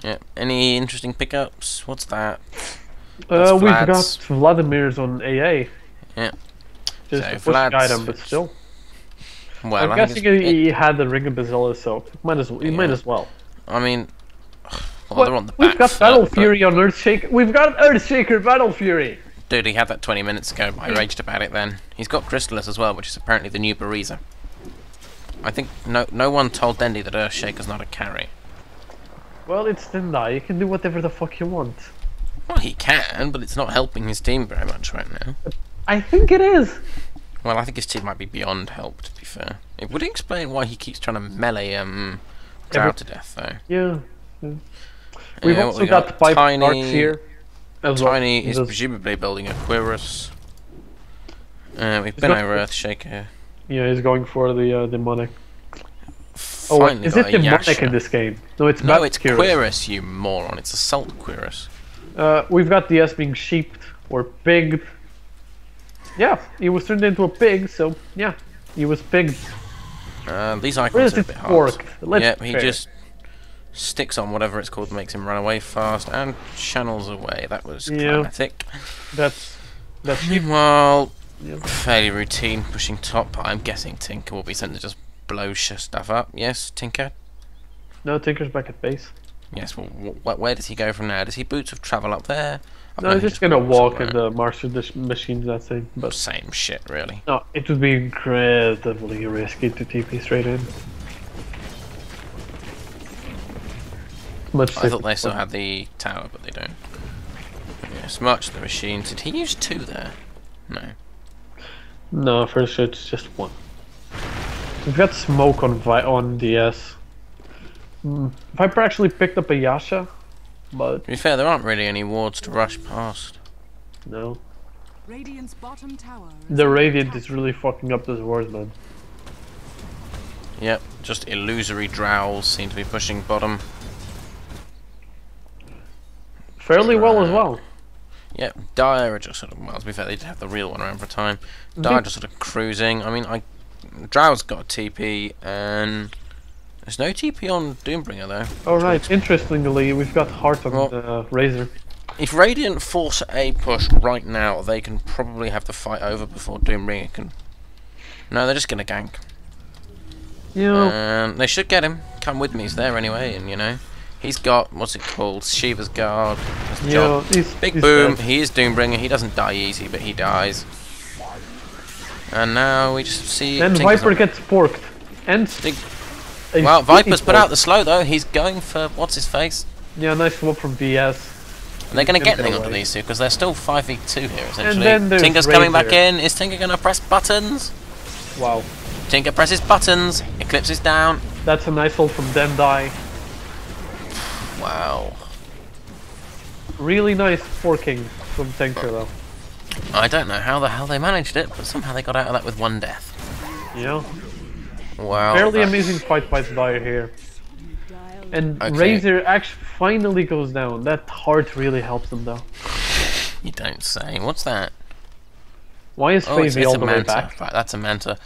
Speaker 1: Yeah. Any interesting pickups? What's that?
Speaker 2: We've got Vladimir's on AA.
Speaker 1: Yeah.
Speaker 2: Just a push item, but still.
Speaker 1: Well,
Speaker 2: I'm guessing he had the Ring of Basilis, so might as well. He might as well.
Speaker 1: I mean, well, they're on the back.
Speaker 2: We've got Battle Fury on Earthshaker. We've got Earthshaker Battle Fury.
Speaker 1: Dude, he had that 20 minutes ago. I raged about it then. He's got Crystallis as well, which is apparently the new Bariza. I think no one told Dendi that Earthshaker's not a carry.
Speaker 2: Well, it's Dendi. You can do whatever the fuck you want.
Speaker 1: Well, he can, but it's not helping his team very much right now.
Speaker 2: I think it is.
Speaker 1: Well, I think his team might be beyond help, to be fair. It would explain why he keeps trying to melee Drow to death, though.
Speaker 2: Yeah. We've also got Pipe Darks here.
Speaker 1: Tiny is presumably building a Quirus. We've been over Earthshaker.
Speaker 2: Yeah, he's going for the demonic. Oh, wait, is it demonic in this game? No, it's
Speaker 1: Quirus, you moron. It's Assault Quirus.
Speaker 2: We've got the S being sheeped or pigged. Yeah, he was turned into a pig, so yeah, he was pigged.
Speaker 1: These icons are a bit hard.
Speaker 2: Yeah,
Speaker 1: he just sticks on whatever it's called, makes him run away fast, and channels away. That was climatic.
Speaker 2: That's
Speaker 1: meanwhile, fairly routine pushing top. I'm guessing Tinker will be sent to just blow stuff up. Yes, Tinker?
Speaker 2: No, Tinker's back at base.
Speaker 1: Yes, well, where does he go from now? Does he boots of travel up there?
Speaker 2: No, he's just gonna walk in the master machines, that thing. But
Speaker 1: same shit, really.
Speaker 2: No, it would be incredibly risky to TP straight in.
Speaker 1: I thought they still had the tower, but they don't. Yes, march the machines. Did he use 2 there? No.
Speaker 2: No, first it's just 1. We've got smoke on DS. Viper actually picked up a Yasha, but
Speaker 1: to be fair, there aren't really any wards to rush past.
Speaker 2: No.
Speaker 3: Radiant's bottom tower.
Speaker 2: The Radiant is really fucking up this wars, man.
Speaker 1: Yep, just illusory Drows seem to be pushing bottom.
Speaker 2: Fairly well as well.
Speaker 1: Yep, Dire are just sort of, well, to be fair, they did have the real one around for a time. Dire just sort of cruising. I mean, Drow's got a TP, and there's no TP on Doombringer though.
Speaker 2: Alright, interestingly, we've got Heart on the Razor.
Speaker 1: If Radiant force a push right now, they can probably have the fight over before Doombringer can. No, they're just gonna gank.
Speaker 2: Yeah.
Speaker 1: They should get him. Come with me, he's there anyway, and you know. He's got, what's it called, Shiva's Guard. That's the job. Big boom, dead. He is Doombringer, he doesn't die easy, but he dies. And now we just see...
Speaker 2: And Viper gets porked. And...
Speaker 1: Well, Viper's put out the slow though, he's going for, what's his face?
Speaker 2: Yeah, nice swap from DS.
Speaker 1: And they're going to get anything onto these two, because they're still 5v2 here, essentially. Tinker's coming back in, is Tinker going to press buttons?
Speaker 2: Wow.
Speaker 1: Tinker presses buttons, Eclipse is down.
Speaker 2: That's a nice ult from Dendi.
Speaker 1: Wow.
Speaker 2: Really nice forking from Tinker though.
Speaker 1: I don't know how the hell they managed it, but somehow they got out of that with 1 death.
Speaker 2: Yeah.
Speaker 1: Wow.
Speaker 2: Fairly amazing fight by Dire here. And Razor actually finally goes down. That heart really helps them though.
Speaker 1: You don't say. What's that?
Speaker 2: Why is Favy all the way back?
Speaker 1: Right, that's a Manta.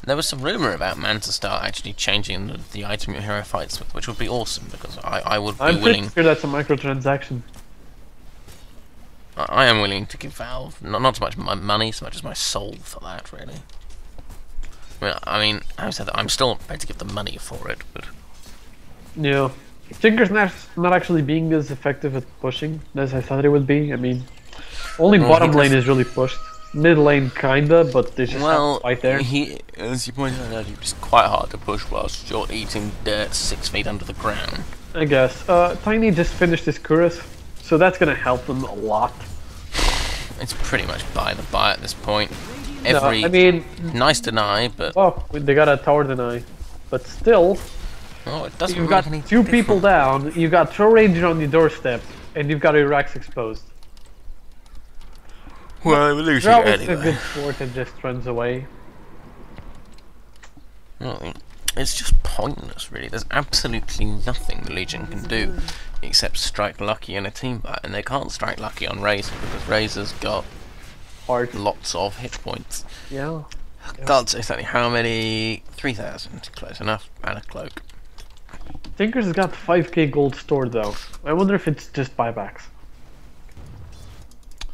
Speaker 1: There was some rumour about Manta Star actually changing the item your hero fights with, which would be awesome, because I would be willing...
Speaker 2: I'm pretty sure that's a microtransaction.
Speaker 1: I am willing to give Valve, not so much my money, so much as my soul for that, really. I mean, I said that I'm still prepared to give the money for it, but...
Speaker 2: Yeah. Tinker's not actually being as effective at pushing as I thought it would be. I mean, only bottom lane is really pushed. Mid lane kinda, but there's just not fight there.
Speaker 1: As you pointed out, it's quite hard to push whilst you're eating dirt 6 feet under the ground.
Speaker 2: I guess. Tiny just finished his Kurus, so that's gonna help them a lot.
Speaker 1: It's pretty much by the by at this point.
Speaker 2: No, I mean...
Speaker 1: Nice deny, but...
Speaker 2: Well, they got a tower deny. But still...
Speaker 1: Oh, it doesn't
Speaker 2: You've got two people down, you've got throw ranger on your doorstep, and you've got your racks exposed.
Speaker 1: Well, we're losing
Speaker 2: Drow
Speaker 1: it
Speaker 2: is
Speaker 1: anyway.
Speaker 2: a good sport and just runs away.
Speaker 1: Well, it's just pointless, really. There's absolutely nothing the Legion can do except strike lucky in a team fight, and they can't strike lucky on Razor because Razor's got lots of hit points.
Speaker 2: Yeah.
Speaker 1: God, exactly how many? 3,000, close enough, and a cloak.
Speaker 2: Tinker's got 5k gold stored though. I wonder if it's just buybacks.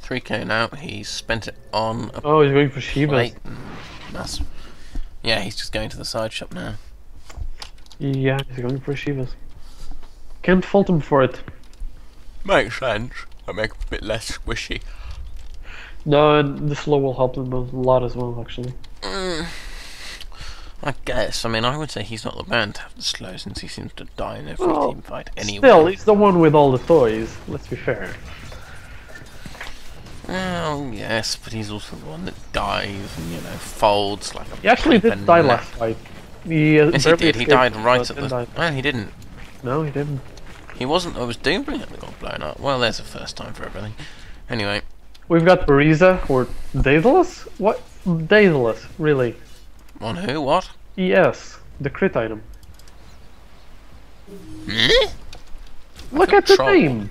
Speaker 1: 3k now, he's spent it on a
Speaker 2: Oh, he's going for Shivas.
Speaker 1: plate. Yeah, he's just going to the side shop now.
Speaker 2: Yeah, he's going for Shivas. Can't fault him for it.
Speaker 1: Makes sense. I make it a bit less squishy.
Speaker 2: No, and the slow will help him a lot as well, actually.
Speaker 1: I guess. I mean, I would say he's not the man to have the slow since he seems to die in every team fight anyway.
Speaker 2: Still, he's the one with all the toys, let's be fair.
Speaker 1: Well, yes, but he's also the one that dies and, you know, folds like a...
Speaker 2: He actually did die last fight.
Speaker 1: Yes, he did. He died right at the... No, he didn't.
Speaker 2: No, he didn't.
Speaker 1: He wasn't. I was Doombringer that got blown up. Well, there's a first time for everything. Anyway.
Speaker 2: We've got Bariza or Daedalus? What? Daedalus, really?
Speaker 1: On who? What?
Speaker 2: Yes, the crit item.
Speaker 1: Hmm?
Speaker 2: Look at the name!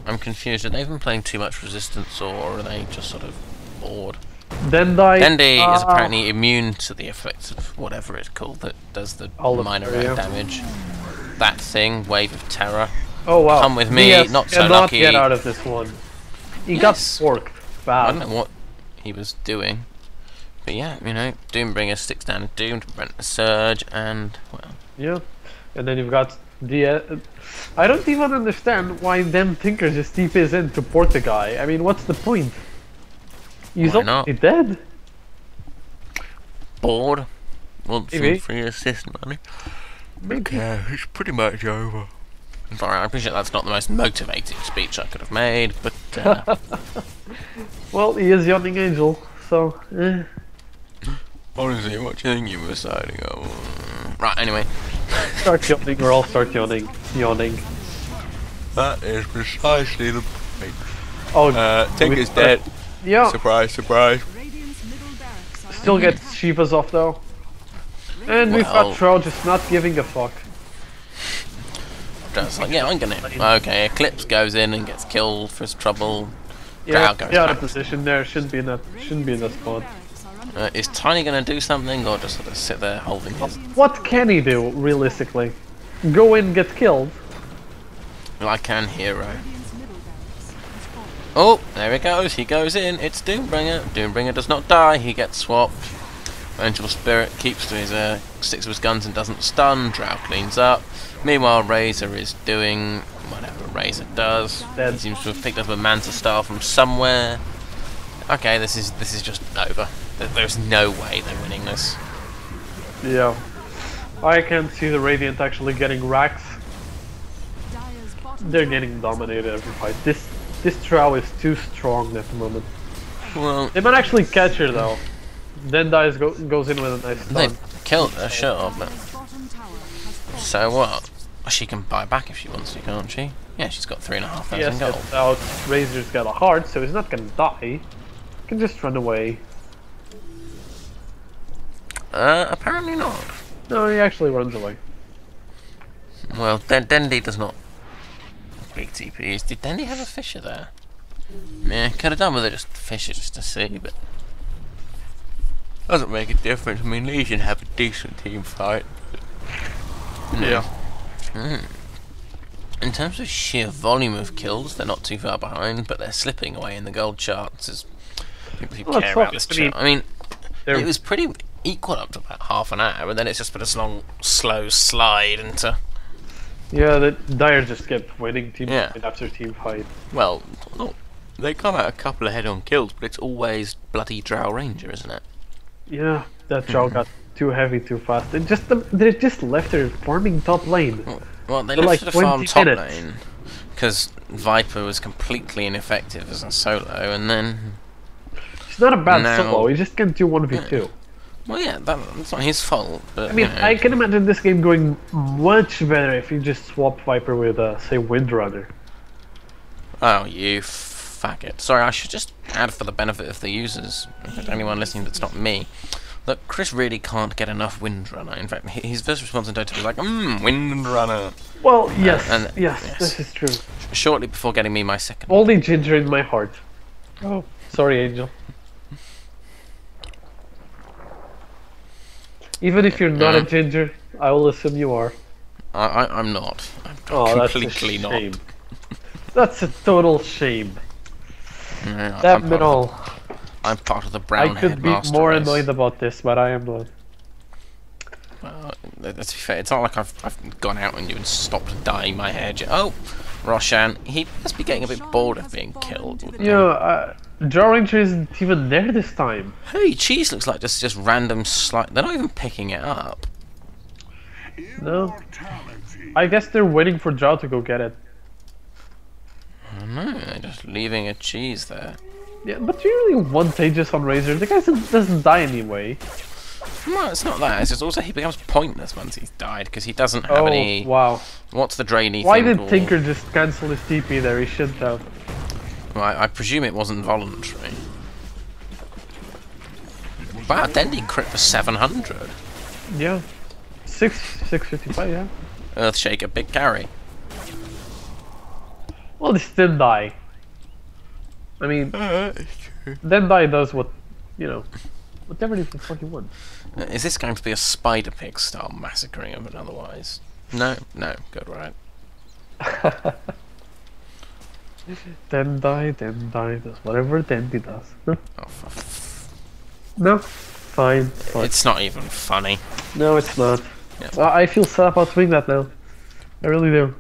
Speaker 1: I'm confused. Are they even playing too much resistance, or are they just sort of bored?
Speaker 2: Dendi
Speaker 1: is apparently immune to the effects of whatever it's called that does the minor damage. That thing, Wave of Terror.
Speaker 2: Oh wow.
Speaker 1: Come with me, not so lucky.
Speaker 2: Get out of this one. He got forked. Bad.
Speaker 1: I don't know what he was doing. But yeah, you know, Doombringer sticks down a Doom to prevent a surge, and, well...
Speaker 2: Yeah, and then you've got the... I don't even understand why them Tinkers just TPs in to port the guy. I mean, what's the point? He's already dead.
Speaker 1: Bored. Want
Speaker 2: Maybe.
Speaker 1: some free assist money.
Speaker 2: Maybe.
Speaker 1: Yeah, it's pretty much over. I'm sorry, I appreciate that's not the most motivating speech I could have made, but...
Speaker 2: Well, he is Yawning Angel, so...
Speaker 1: Honestly, what do you think you were signing up? Right, anyway.
Speaker 2: Start yawning or I'll start yawning. Yawning.
Speaker 1: That is precisely the point.
Speaker 2: Oh,
Speaker 1: Tinker's dead.
Speaker 2: Yeah.
Speaker 1: Surprise, surprise.
Speaker 2: Still get Shivas off though. And we've got Troll just not giving a fuck.
Speaker 1: Just like, yeah, I'm gonna... Okay, Eclipse goes in and gets killed for his trouble.
Speaker 2: Yeah,
Speaker 1: goes
Speaker 2: out of
Speaker 1: back.
Speaker 2: position there. Shouldn't be in that spot.
Speaker 1: Is Tiny gonna do something, or just sort of sit there holding his...
Speaker 2: What can he do, realistically? Go in, get killed?
Speaker 1: Like an hero. Oh, there he goes. He goes in. It's Doombringer. Doombringer does not die. He gets swapped. Vengeful Spirit keeps to his sticks to his guns and doesn't stun. Drow cleans up. Meanwhile, Razor is doing whatever Razor does. He seems to have picked up a Manta Star from somewhere. Okay, this is just over. There's no way they're winning this.
Speaker 2: Yeah. I can't see the Radiant actually getting racks. They're getting dominated every fight. This Trow is too strong at the moment.
Speaker 1: Well,
Speaker 2: they might actually catch her though. Then goes in with a nice stun.
Speaker 1: They've killed her, sure, but... So what? She can buy back if she wants to, can't she? Yeah, she's got 3,500 gold.
Speaker 2: Yes, out. Razor's got a heart, so he's not gonna die. He can just run away.
Speaker 1: Apparently not.
Speaker 2: No, he actually runs away.
Speaker 1: Well, Dendi does not. Big TPs. Did Dendi have a Fisher there? Yeah, could have done with it just Fisher just to see, but doesn't make a difference. I mean, Legion have a decent team fight.
Speaker 2: Yeah.
Speaker 1: In terms of sheer volume of kills, they're not too far behind, but they're slipping away in the gold charts as people who care about this chart. I mean, it was pretty equal up to about half an hour, and then it's just been a long, slow slide into...
Speaker 2: Yeah, the Dire just kept winning team fight after team fight.
Speaker 1: Well, no, they come out a couple ahead on kills, but it's always bloody Drow Ranger, isn't it?
Speaker 2: Yeah, that Drow got too heavy too fast. They just left her farming top lane.
Speaker 1: Well, they
Speaker 2: For
Speaker 1: left
Speaker 2: like
Speaker 1: her to farm
Speaker 2: 20
Speaker 1: top
Speaker 2: minutes.
Speaker 1: lane because Viper was completely ineffective as a solo, and then
Speaker 2: It's not a bad
Speaker 1: Now-
Speaker 2: solo. He just can't do 1v2.
Speaker 1: well, yeah, that's not his fault. But
Speaker 2: I mean,
Speaker 1: you know,
Speaker 2: I can imagine this game going much better if you just swap Viper with, say, Windrunner.
Speaker 1: oh, you faggot! Sorry, I should just add for the benefit of the users, anyone listening that's not me. Look, Chris really can't get enough Windrunner. In fact, his first response in Dota was like, Windrunner.
Speaker 2: Well, yes,
Speaker 1: and-
Speaker 2: yes,
Speaker 1: yes.
Speaker 2: this is true.
Speaker 1: Shortly before getting me my second.
Speaker 2: Only Ginger in my heart. Oh, sorry, Angel. Even if you're not a Ginger, I will assume you are.
Speaker 1: I'm not. I'm
Speaker 2: Oh,
Speaker 1: completely
Speaker 2: that's a
Speaker 1: not.
Speaker 2: shame. That's a total shame.
Speaker 1: No,
Speaker 2: That middle.
Speaker 1: I'm part of the
Speaker 2: I
Speaker 1: brown
Speaker 2: could be
Speaker 1: master
Speaker 2: more
Speaker 1: race.
Speaker 2: annoyed about this, but I am not.
Speaker 1: Well, let's be fair, it's not like I've gone out on you and stopped dyeing my hair. Oh, Roshan, he must be getting a bit bored of being killed. wouldn't he?
Speaker 2: Yeah, Draw Ranger isn't even there this time.
Speaker 1: Hey, cheese looks like just random slight. They're not even picking it up.
Speaker 2: No. I guess they're waiting for Drow to go get it.
Speaker 1: I don't know, they're just leaving a cheese there.
Speaker 2: Yeah, but you really want Aegis on Razor. The guy doesn't die anyway.
Speaker 1: Well, it's not that. It's just also he becomes pointless once he's died because he doesn't have
Speaker 2: Oh,
Speaker 1: any.
Speaker 2: wow.
Speaker 1: What's the drainy
Speaker 2: Why
Speaker 1: thing
Speaker 2: did
Speaker 1: called?
Speaker 2: Tinker just cancel his TP there? He shouldn't have.
Speaker 1: Well, I presume it wasn't voluntary. Wow, Dendi crit for 700.
Speaker 2: Yeah. 655, yeah.
Speaker 1: Earthshaker, big carry.
Speaker 2: Well, this didn't die. I mean, then die does what, whatever the fuck he wants.
Speaker 1: Is this going to be a Spider Pig style massacring of it otherwise? No, good, right.
Speaker 2: Then die, does whatever Dendi does. No,
Speaker 1: Oh,
Speaker 2: no, fine.
Speaker 1: it's not even funny.
Speaker 2: No, it's not.
Speaker 1: Yeah.
Speaker 2: I feel sad about doing that now. I really do.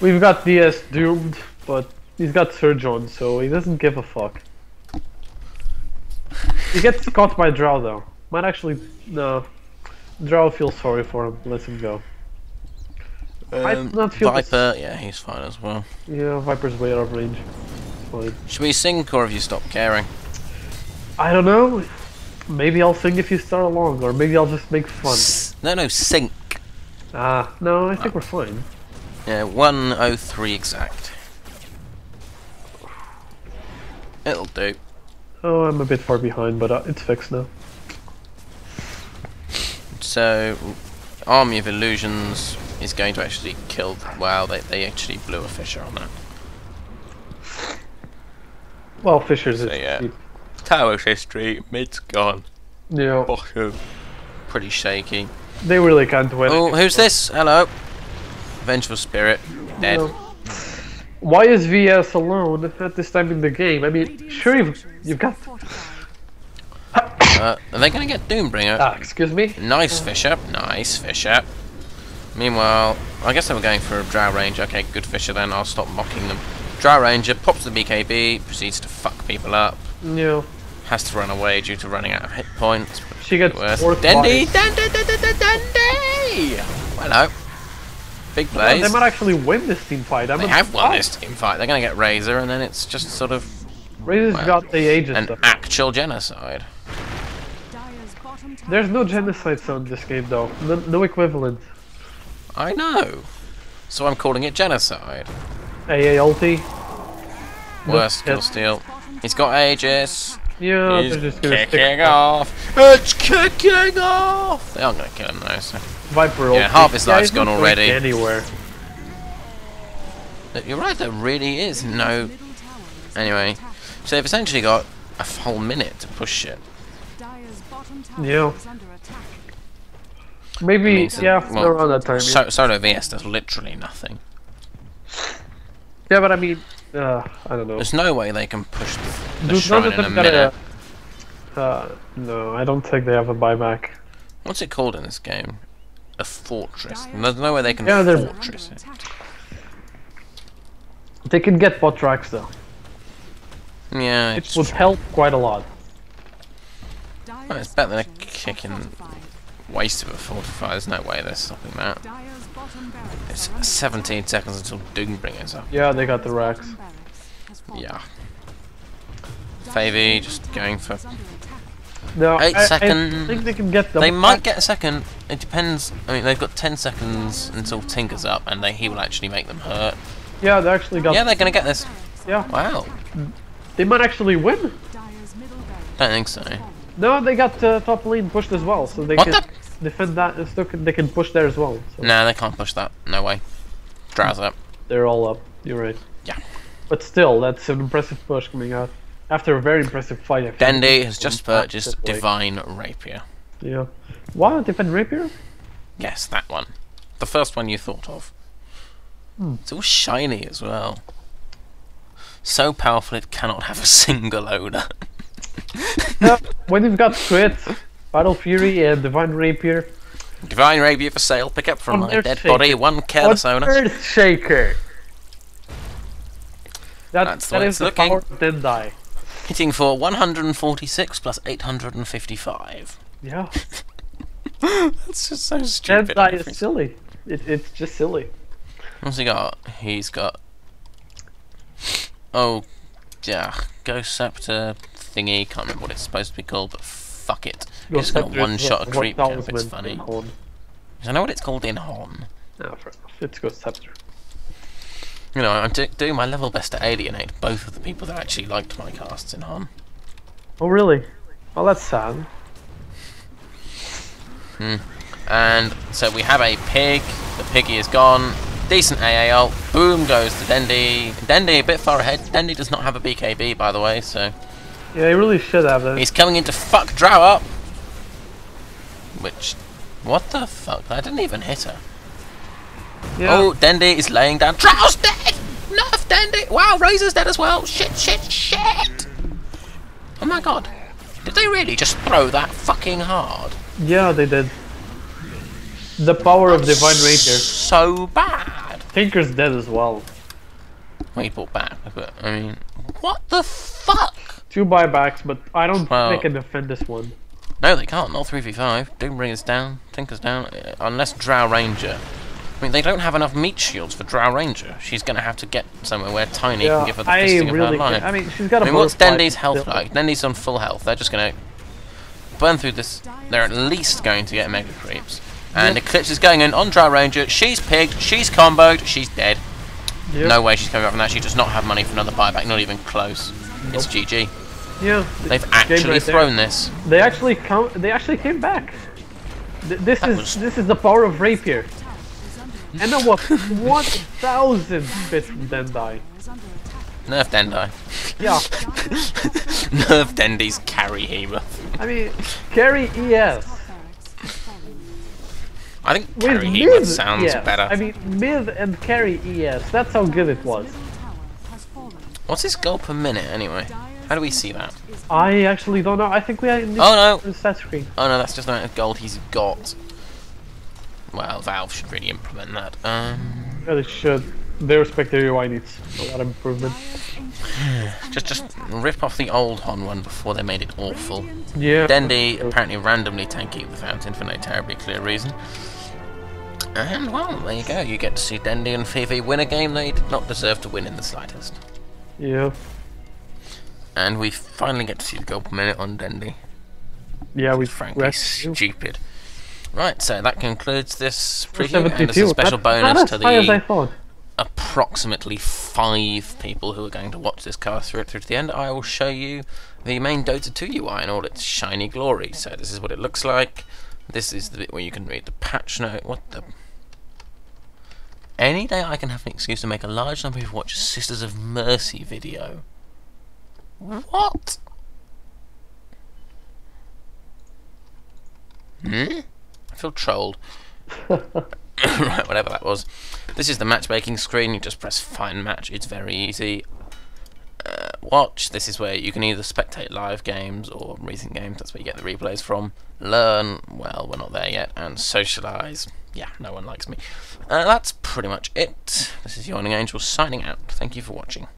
Speaker 2: We've got DS doomed, but he's got Surge on, so he doesn't give a fuck. He gets caught by Drow though. Might actually no. Drow feels sorry for him. Lets him go. I do not feel
Speaker 1: Viper, yeah, he's fine as well.
Speaker 2: Yeah, Viper's way out of range. It's fine.
Speaker 1: Should we sync or have you stopped caring?
Speaker 2: I don't know. Maybe I'll sing if you start along, or maybe I'll just make fun.
Speaker 1: No, sync.
Speaker 2: No, I think we're fine.
Speaker 1: Yeah, 103 exact. It'll do.
Speaker 2: Oh, I'm a bit far behind, but it's fixed now.
Speaker 1: So, Army of Illusions is going to actually kill. Wow, they actually blew a Fisher on that.
Speaker 2: Well, Fisher's
Speaker 1: So,
Speaker 2: is
Speaker 1: yeah.
Speaker 2: cheap.
Speaker 1: Tower's history, mid's gone.
Speaker 2: Yeah,
Speaker 1: Bottom. Pretty shaky.
Speaker 2: they really can't win.
Speaker 1: Oh, who's this? Hello. Vengeful Spirit. Dead.
Speaker 2: No. Why is VS alone at this time in the game? I mean, sure you've got.
Speaker 1: Are they going to get Doombringer?
Speaker 2: Excuse me.
Speaker 1: Nice Fisher. Nice Fisher. Meanwhile, I guess they were going for a Drow Ranger. Okay, good Fisher then. I'll stop mocking them. Drow Ranger pops the BKB, proceeds to fuck people up.
Speaker 2: Yeah.
Speaker 1: Has to run away due to running out of hit points.
Speaker 2: She gets
Speaker 1: Worse.
Speaker 2: fourth
Speaker 1: Dendi!
Speaker 2: body.
Speaker 1: Dendi! Hello. Big
Speaker 2: Well,
Speaker 1: plays.
Speaker 2: they might actually win this team fight.
Speaker 1: They have won this team fight. They're going to get Razor, and then it's just sort of
Speaker 2: Razor's
Speaker 1: well,
Speaker 2: got the Aegis
Speaker 1: an
Speaker 2: stuff.
Speaker 1: actual genocide.
Speaker 3: Dire's bottom tower
Speaker 2: There's no
Speaker 3: is under
Speaker 2: genocide
Speaker 3: attack.
Speaker 2: zone in this game though. No equivalent.
Speaker 1: I know. So I'm calling it genocide.
Speaker 2: AA ulti.
Speaker 1: Worst kill
Speaker 2: yes.
Speaker 1: steal. He's got Aegis.
Speaker 2: Yeah,
Speaker 1: He's
Speaker 2: they're just gonna stick
Speaker 1: kicking off. It's kicking off. They aren't going to kill him though. So.
Speaker 2: Viper ulti.
Speaker 1: Yeah, half his life's
Speaker 2: he's not
Speaker 1: gone
Speaker 2: going
Speaker 1: already.
Speaker 2: Anywhere.
Speaker 1: You're right. There really is no.
Speaker 3: Middle tower is
Speaker 1: Anyway,
Speaker 3: under attack.
Speaker 1: so they've essentially got a whole minute to push it.
Speaker 3: Dire's bottom tower
Speaker 2: Yeah.
Speaker 3: is under attack.
Speaker 2: Maybe
Speaker 1: Means that-
Speaker 2: yeah,
Speaker 1: well,
Speaker 2: around that time. Yeah.
Speaker 1: Solo VS does literally nothing.
Speaker 2: Yeah, but I mean, I don't know.
Speaker 1: There's no way they can push the
Speaker 2: Dude,
Speaker 1: shrine
Speaker 2: none
Speaker 1: in
Speaker 2: of
Speaker 1: a
Speaker 2: them got
Speaker 1: minute.
Speaker 2: no, I don't think they have a buyback.
Speaker 1: What's it called in this game? A fortress. And there's no way they can
Speaker 2: Yeah, they're-
Speaker 1: fortress it.
Speaker 2: They can get bot tracks though.
Speaker 1: Yeah,
Speaker 2: It
Speaker 1: it's
Speaker 2: would
Speaker 1: true.
Speaker 2: help quite a lot.
Speaker 3: Dire's
Speaker 1: Well, it's better than a kicking waste of a fortify. There's no way they're stopping that. It's 17 seconds until Doombringer's up.
Speaker 2: Yeah, they got the racks.
Speaker 1: Yeah. Favy just going for
Speaker 2: No,
Speaker 1: 8 seconds.
Speaker 2: I think they can get them.
Speaker 1: They might get a second. It depends. I mean, they've got 10 seconds until Tinker's up, and he will actually make them hurt.
Speaker 2: Yeah, they actually got.
Speaker 1: Yeah, they're gonna get this.
Speaker 2: Yeah.
Speaker 1: Wow.
Speaker 2: They might actually win.
Speaker 1: Don't think so.
Speaker 2: No, they got top lane pushed as well, so they
Speaker 1: What
Speaker 2: can defend that. They can push there as well. So.
Speaker 1: No, they can't push that. No way. Drow's up.
Speaker 2: They're all up. You're right.
Speaker 1: Yeah.
Speaker 2: But still, that's an impressive push coming out after a very impressive fight. I think.
Speaker 1: Dendi has just purchased Divine Rapier.
Speaker 2: Yeah. What? Divine Rapier?
Speaker 1: Yes, that one. The first one you thought of. It's all shiny as well. So powerful it cannot have a single owner.
Speaker 2: When you've got Crit, Battle Fury, and Divine Rapier.
Speaker 1: Divine Rapier for sale. Pick up from my dead
Speaker 2: Earthshaker.
Speaker 1: body. One careless owner.
Speaker 2: Earthshaker.
Speaker 1: That's the way it's
Speaker 2: the
Speaker 1: looking.
Speaker 2: power of Dendi.
Speaker 1: Hitting for 146 plus 855.
Speaker 2: Yeah.
Speaker 1: That's just so stupid.
Speaker 2: Dendi is silly. It's just silly.
Speaker 1: What's he got? He's got... Oh, yeah. Ghost Scepter thingy. Can't remember what it's supposed to be called, but fuck it. It's gonna one-shot a creep camp. It's funny. I know what it's called in Hon.
Speaker 2: No, fair enough. It's Ghost Scepter.
Speaker 1: You know, I'm doing my level best to alienate both of the people that actually liked my casts in Hon.
Speaker 2: Oh, really? Well, that's sad.
Speaker 1: And so we have a pig. The piggy is gone. Decent AAL. Boom goes to Dendi. Dendi a bit far ahead. Dendi does not have a BKB, by the way, so...
Speaker 2: Yeah, he really should have that.
Speaker 1: He's coming in to fuck Drow up. Which... What the fuck? I didn't even hit her.
Speaker 2: Yeah.
Speaker 1: Oh, Dendi is laying down. Drow's dead! Nerf Dendi! Wow, Razor's dead as well. Shit, shit, shit! Oh my god. Did they really just throw that fucking hard?
Speaker 2: Yeah, they did. The power of Divine Rapier.
Speaker 1: So bad.
Speaker 2: Tinker's dead as well.
Speaker 1: Well, he bought back, but I mean, what the fuck?
Speaker 2: 2 buybacks, but I don't
Speaker 1: Well-
Speaker 2: think they can defend this one.
Speaker 1: No, they can't. Not 3v5. Doombringer's down. Tinker's down. Unless Drow Ranger. I mean, they don't have enough meat shields for Drow Ranger. She's going to have to get somewhere where Tiny can give her the fisting of her life.
Speaker 2: I mean, she's got a
Speaker 1: what's
Speaker 2: butterfly,
Speaker 1: Dendi's
Speaker 2: but
Speaker 1: health
Speaker 2: still.
Speaker 1: like? Dendi's on full health. They're just going to burn through this. They're at least going to get Mega Creeps. And Eclipse is going in on Drow Ranger. She's pigged. She's comboed. She's dead.
Speaker 2: Yep.
Speaker 1: No way she's coming back from that. She does not have money for another buyback. Not even close. It's GG.
Speaker 2: Yeah,
Speaker 1: They've actually thrown this.
Speaker 2: They actually came back. This is the power of Rapier. And then what? 1,000 bits from Dendi.
Speaker 1: Nerf Dendi.
Speaker 2: Yeah.
Speaker 1: Nerf Dendi's carry healer.
Speaker 2: I mean, carry ES.
Speaker 1: I think
Speaker 2: With
Speaker 1: carry healer
Speaker 2: mid
Speaker 1: sounds
Speaker 2: ES.
Speaker 1: better.
Speaker 2: I mean, mid and carry ES. That's how good it was.
Speaker 1: What's his goal per minute anyway? How do we see that?
Speaker 2: I actually don't know. I think we need
Speaker 1: Oh
Speaker 2: the stat screen.
Speaker 1: Oh no, that's just the amount of gold he's got. Well, Valve should really implement that.
Speaker 2: Yeah, they should. Their spectator UI needs a lot of improvement.
Speaker 1: Just rip off the old Hon one before they made it awful.
Speaker 2: Yeah.
Speaker 1: Dendi apparently randomly tanking the fountain for no terribly clear reason. And well, there you go. You get to see Dendi and Fifi win a game they did not deserve to win in the slightest.
Speaker 2: Yeah.
Speaker 1: And we finally get to see the goal per minute on Dendi.
Speaker 2: Yeah, we
Speaker 1: Frankly stupid. Right, so that concludes this preview,
Speaker 2: 72.
Speaker 1: and as a special
Speaker 2: That's
Speaker 1: bonus
Speaker 2: not
Speaker 1: to
Speaker 2: as high as I
Speaker 1: the
Speaker 2: thought.
Speaker 1: approximately 5 people who are going to watch this cast through to the end, I will show you the main Dota 2 UI in all its shiny glory. So this is what it looks like. This is the bit where you can read the patch note. What the... Any day I can have an excuse to make a large number of you watch a Sisters of Mercy video. What? I feel trolled. Right, whatever that was. This is the matchmaking screen. You just press find match. It's very easy. Watch. This is where you can either spectate live games or recent games. That's where you get the replays from. Learn. Well, we're not there yet. And socialize. Yeah, no one likes me. That's pretty much it. This is Yawning Angel signing out. Thank you for watching.